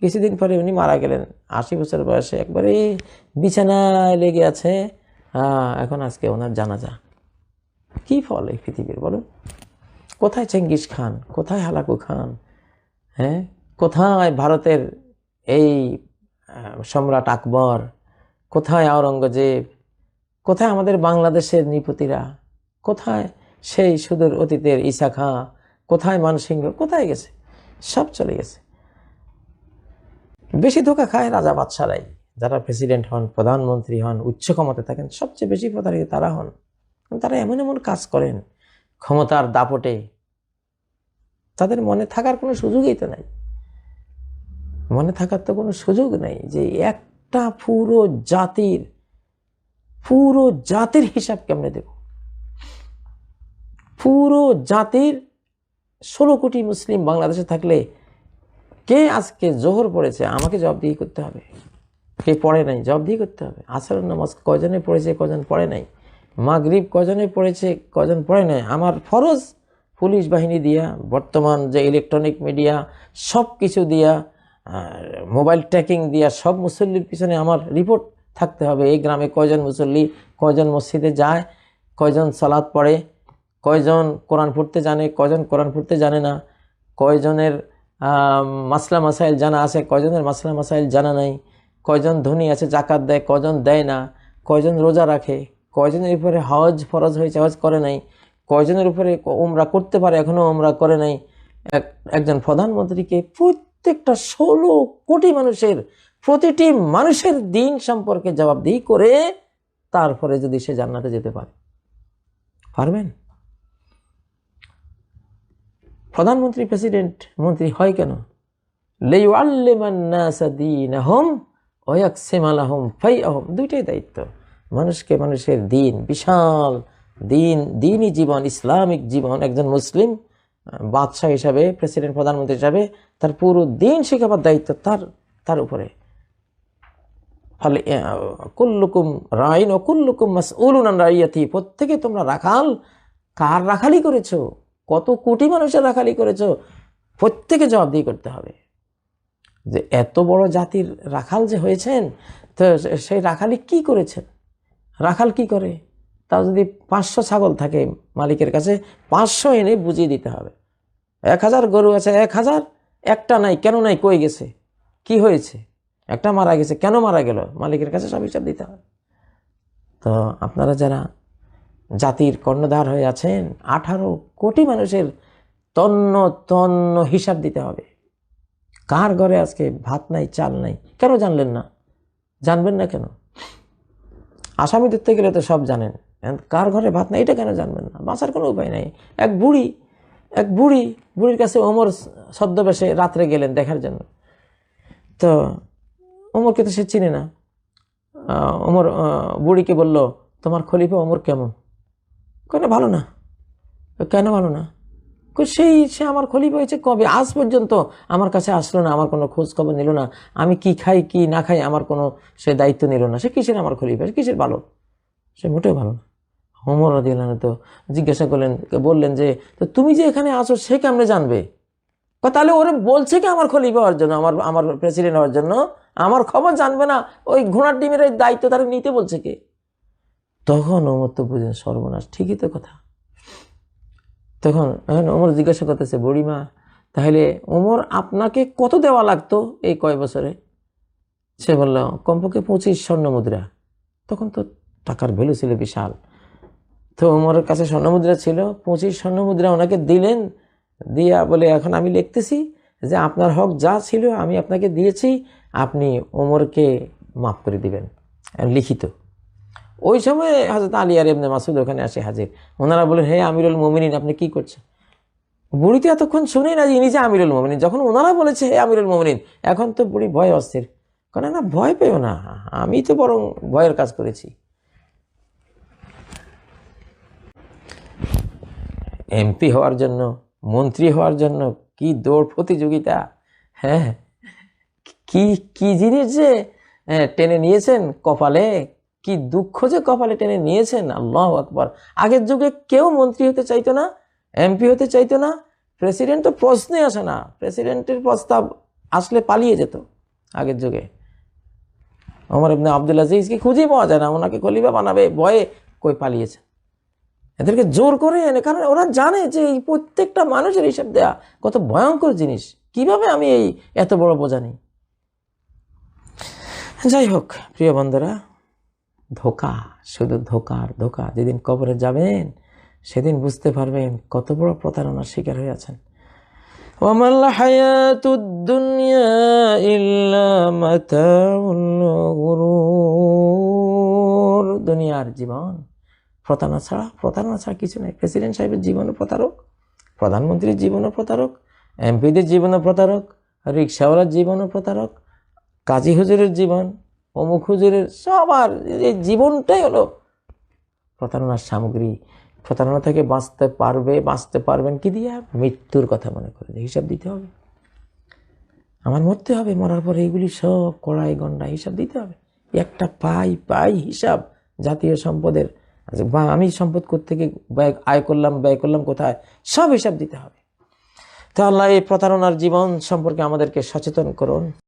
Speaker 1: কিছুদিন পরে উনি মারা গেলেন, 80 বছর বয়সে, একবারে বিছানায় লেগে আছে। এখন আজকে ওনার জানাজা। কি ফল এই পৃথিবীর বলুন? কোথায় চেঙ্গিস খান, কোথায় হালাকু খান, হ্যাঁ, কোথায় ভারতের এই সম্রাট আকবর, কোথায় আওরঙ্গজেব, কোথায় আমাদের বাংলাদেশের নৃপতিরা, কোথায় সেই সুদূর অতীতের ঈসা খাঁ, কোথায় মানসিংহ, কোথায় গেছে? সব চলে গেছে। বেশি ধোঁকা খায় রাজা বাদশারাই, যারা প্রেসিডেন্ট হন, প্রধানমন্ত্রী হন, উচ্চ ক্ষমতায় থাকেন, সবচেয়ে বেশি প্রতারিত তারা হন। তারা এমন এমন কাজ করেন ক্ষমতার দাপটে, তাদের মনে থাকার কোনো সুযোগই তো নাই। মনে থাকার তো কোনো সুযোগ নেই যে একটা পুরো জাতির হিসাব কেমনে দেব? পুরো জাতির 16 কোটি মুসলিম বাংলাদেশে থাকলে কে আজকে জোহর পড়েছে আমাকে জবাবদিহি করতে হবে, কে পড়ে নাই জবাবদিহি করতে হবে। আসরের নামাজ কজনে পড়েছে, কজন পড়ে নাই, মাগরিব কজনে পড়েছে, কজন পড়ে নাই, আমার ফরজ পুলিশ বাহিনী দিয়া, বর্তমান যে ইলেকট্রনিক মিডিয়া সব কিছু দিয়া মোবাইল ট্র্যাকিং দিয়া সব মুসল্লির পিছনে আমার রিপোর্ট থাকতে হবে। এই গ্রামে কয়জন মুসল্লি, কয়জন মসজিদে যায়, কয়জন সালাত পড়ে, কয়জন কোরআন পড়তে জানে, কয়জন কোরআন পড়তে জানে না, কয়জনের মাসলা মাসাইল জানা আছে, কয়জনের মাসলা মাসাইল জানা নাই, কয়জন ধনী আছে জাকাত দেয়, কয়জন দেয় না, কয়জন রোজা রাখে, কয়জনের উপরে হজ ফরজ হয়েছে হজ করে নাই, কয়জনের উপরে উমরা করতে পারে এখনও উমরা করে নাই। একজন প্রধানমন্ত্রীকে প্রত্যেকটা 16 কোটি মানুষের প্রতিটি মানুষের দিন সম্পর্কে জবাবদিহি করে তারপরে যদি সে জান্নাতে যেতে পারে, পারবেন? প্রধানমন্ত্রী প্রেসিডেন্ট মন্ত্রী হয় কেন? লিউআল্লিমান নাসা দীনাহুম ওয়া ইয়াকসিমা লাহুম ফাইআহুম, দুইটাই দায়িত্ব। মানুষকে মানুষের দিন, বিশাল দিনই জীবন, ইসলামিক জীবন, একজন মুসলিম বাদশাহ হিসাবে, প্রেসিডেন্ট প্রধানমন্ত্রী হিসাবে তার পুরো দিন শেখাবার দায়িত্ব তার উপরে। ফলে কুল্লুকুম রাইন ও কুল্লুকুম মাসউলুন আন রাইয়াতি, প্রত্যেকে তোমরা রাখাল। কার রাখালি করেছো? কত কোটি মানুষের রাখালি করেছো? প্রত্যেকে জবাবদিহি করতে হবে। যে এত বড় জাতির রাখাল যে হয়েছেন, তো সেই রাখালি কি করেছেন? রাখাল কি করে? তাও যদি 500 ছাগল থাকে মালিকের কাছে, 500 এনে বুঝিয়ে দিতে হবে। 1000 গরু আছে, 1000, একটা নাই, কেন নাই, কই গেছে, কি হয়েছে, একটা মারা গেছে, কেন মারা গেল, মালিকের কাছে সব হিসাব দিতে হবে। তো আপনারা যারা জাতির কর্ণধার হয়ে আছেন, 18 কোটি মানুষের তন্ন তন্ন হিসাব দিতে হবে। কার ঘরে আজকে ভাত নাই, চাল নাই, কেন জানলেন না? জানবেন না কেন? আসামি ধরতে গেলে তো সব জানেন, কার ঘরে ভাত নাই এটা কেন জানবেন না? বাঁচার কোনো উপায় নাই। এক বুড়ির কাছে ওমর ছদ্মবেশে রাত্রে গেলেন দেখার জন্য। তো ওমরকে তো সে চিনে না। ওমর বুড়িকে বলল, তোমার খলিফা ওমর কেমন? কেন ভালো না? কেন ভালো না? সে আমার খলিফা হয়েছে কবে? আজ পর্যন্ত আমার কাছে আসলো না, আমার কোনো খোঁজ খবর নিল না, আমি কি খাই কি না খাই আমার কোনো সে দায়িত্ব নিল না। সে কিসের আমার খলিফা? কিসের ভালো? সে মোটেও ভালো না। ওমর রাদিয়াল্লাহু আনহু তো জিজ্ঞাসা বললেন যে, তো তুমি যে এখানে আসো সে কেমনে জানবে? তাহলে ওরে বলছে কি আমার খলিফা হওয়ার জন্য, আমার প্রেসিডেন্ট হওয়ার জন্য? আমার খবর জানবে না? ওই ঘোড়ার ডিমের দায়িত্ব তারা নিতে বলছে কে? তখন ওমর তো বুঝেন সর্বনাশ, ঠিকই তো কথা। তখন ওমর জিজ্ঞাসা করতেছে, বুড়িমা তাহলে ওমর আপনাকে কত দেওয়া লাগতো এই কয় বছরে? সে বলল, কমপক্ষে 25 স্বর্ণ মুদ্রা। তখন তো টাকার ভ্যালু ছিল বিশাল। তো ওমরের কাছে স্বর্ণ মুদ্রা ছিল, 25 স্বর্ণ মুদ্রা ওনাকে দিলেন। দিয়া বলে, এখন আমি লিখতেছি যে আপনার হক যা ছিল আমি আপনাকে দিয়েছি, আপনি ওমরকে মাফ করে দিবেন, লিখিত। ওই সময় হযরত আলী আর ইবনে মাসউদ ওখানে আসে হাজির। ওনারা বলেন, হে আমিরুল মুমিনিন, আপনি কি করছেন? বুড়ি তো এতক্ষণ শুনেই না যে ইনি যে আমিরুল মুমিনিন। যখন ওনারা বলেছে হে আমিরুল মুমিনিন, এখন তো বুড়ি ভয় অস্থির। কেন না, ভয় পেও না, আমি তো বরং ভয়ের কাজ করেছি। এমপি হওয়ার জন্য, মন্ত্রী হওয়ার জন্য কি দৌড় প্রতিযোগিতা! হ্যাঁ, কি কি জিনিস যে টেনে নিয়েছেন কপালে, কি দুঃখ যে কপালে টেনে নিয়েছেন। আল্লাহু আকবার। আগের যুগে কেউ মন্ত্রী হতে চাইতো না, এমপি হতে চাইতো না, প্রেসিডেন্ট তো প্রশ্নে আসে না। প্রেসিডেন্টের প্রস্তাব আসলে পালিয়ে যেত আগের যুগে। ওমর ইবনে আব্দুল আজিজকে খুঁজে পাওয়া যায় না, ওনাকে খলিফা বানাবে ভয়ে কই পালিয়েছে। এদেরকে জোর করে এনে, কারণ ওরা জানে যে এই প্রত্যেকটা মানুষের হিসাব দেয়া কত ভয়ঙ্কর জিনিস, কিভাবে আমি এই এত বড় বোঝা নিই। যাই হোক প্রিয় বন্ধুরা, ধোকা, শুধু ধোকার ধোকা। যেদিন কবরে যাবেন সেদিন বুঝতে পারবেন কত বড় প্রতারণার শিকার হয়ে আছেন। ওয়ামাল হায়াতুদ দুনিয়া ইল্লা মাতাউল গুরুর। দুনিয়ার জীবন প্রতারণা ছাড়া কিছু নেই। প্রেসিডেন্ট সাহেবের জীবনও প্রতারক, প্রধানমন্ত্রীর জীবনও প্রতারক, এমপিদের জীবনও প্রতারক, রিক্সাওয়ালার জীবনও প্রতারক, কাজী হুজুরের জীবন, অমুক হুজুরের, সবার এই জীবনটাই হলো প্রতারণার সামগ্রী। প্রতারণা থেকে বাঁচতে পারবেন কি দিয়া? মৃত্যুর কথা মনে করে হিসাব দিতে হবে। আমার মরতে হবে, মরার পরে এইগুলি সব কড়াই গন্ডা হিসাব দিতে হবে। একটা পাই হিসাব জাতীয় সম্পদের, বা আমি সম্পদ কোত্থেকে আয় করলাম ব্যয় করলাম কোথায়, সব হিসাব দিতে হবে। তো আল্লাহ এই প্রতারণার জীবন সম্পর্কে আমাদেরকে সচেতন করুন।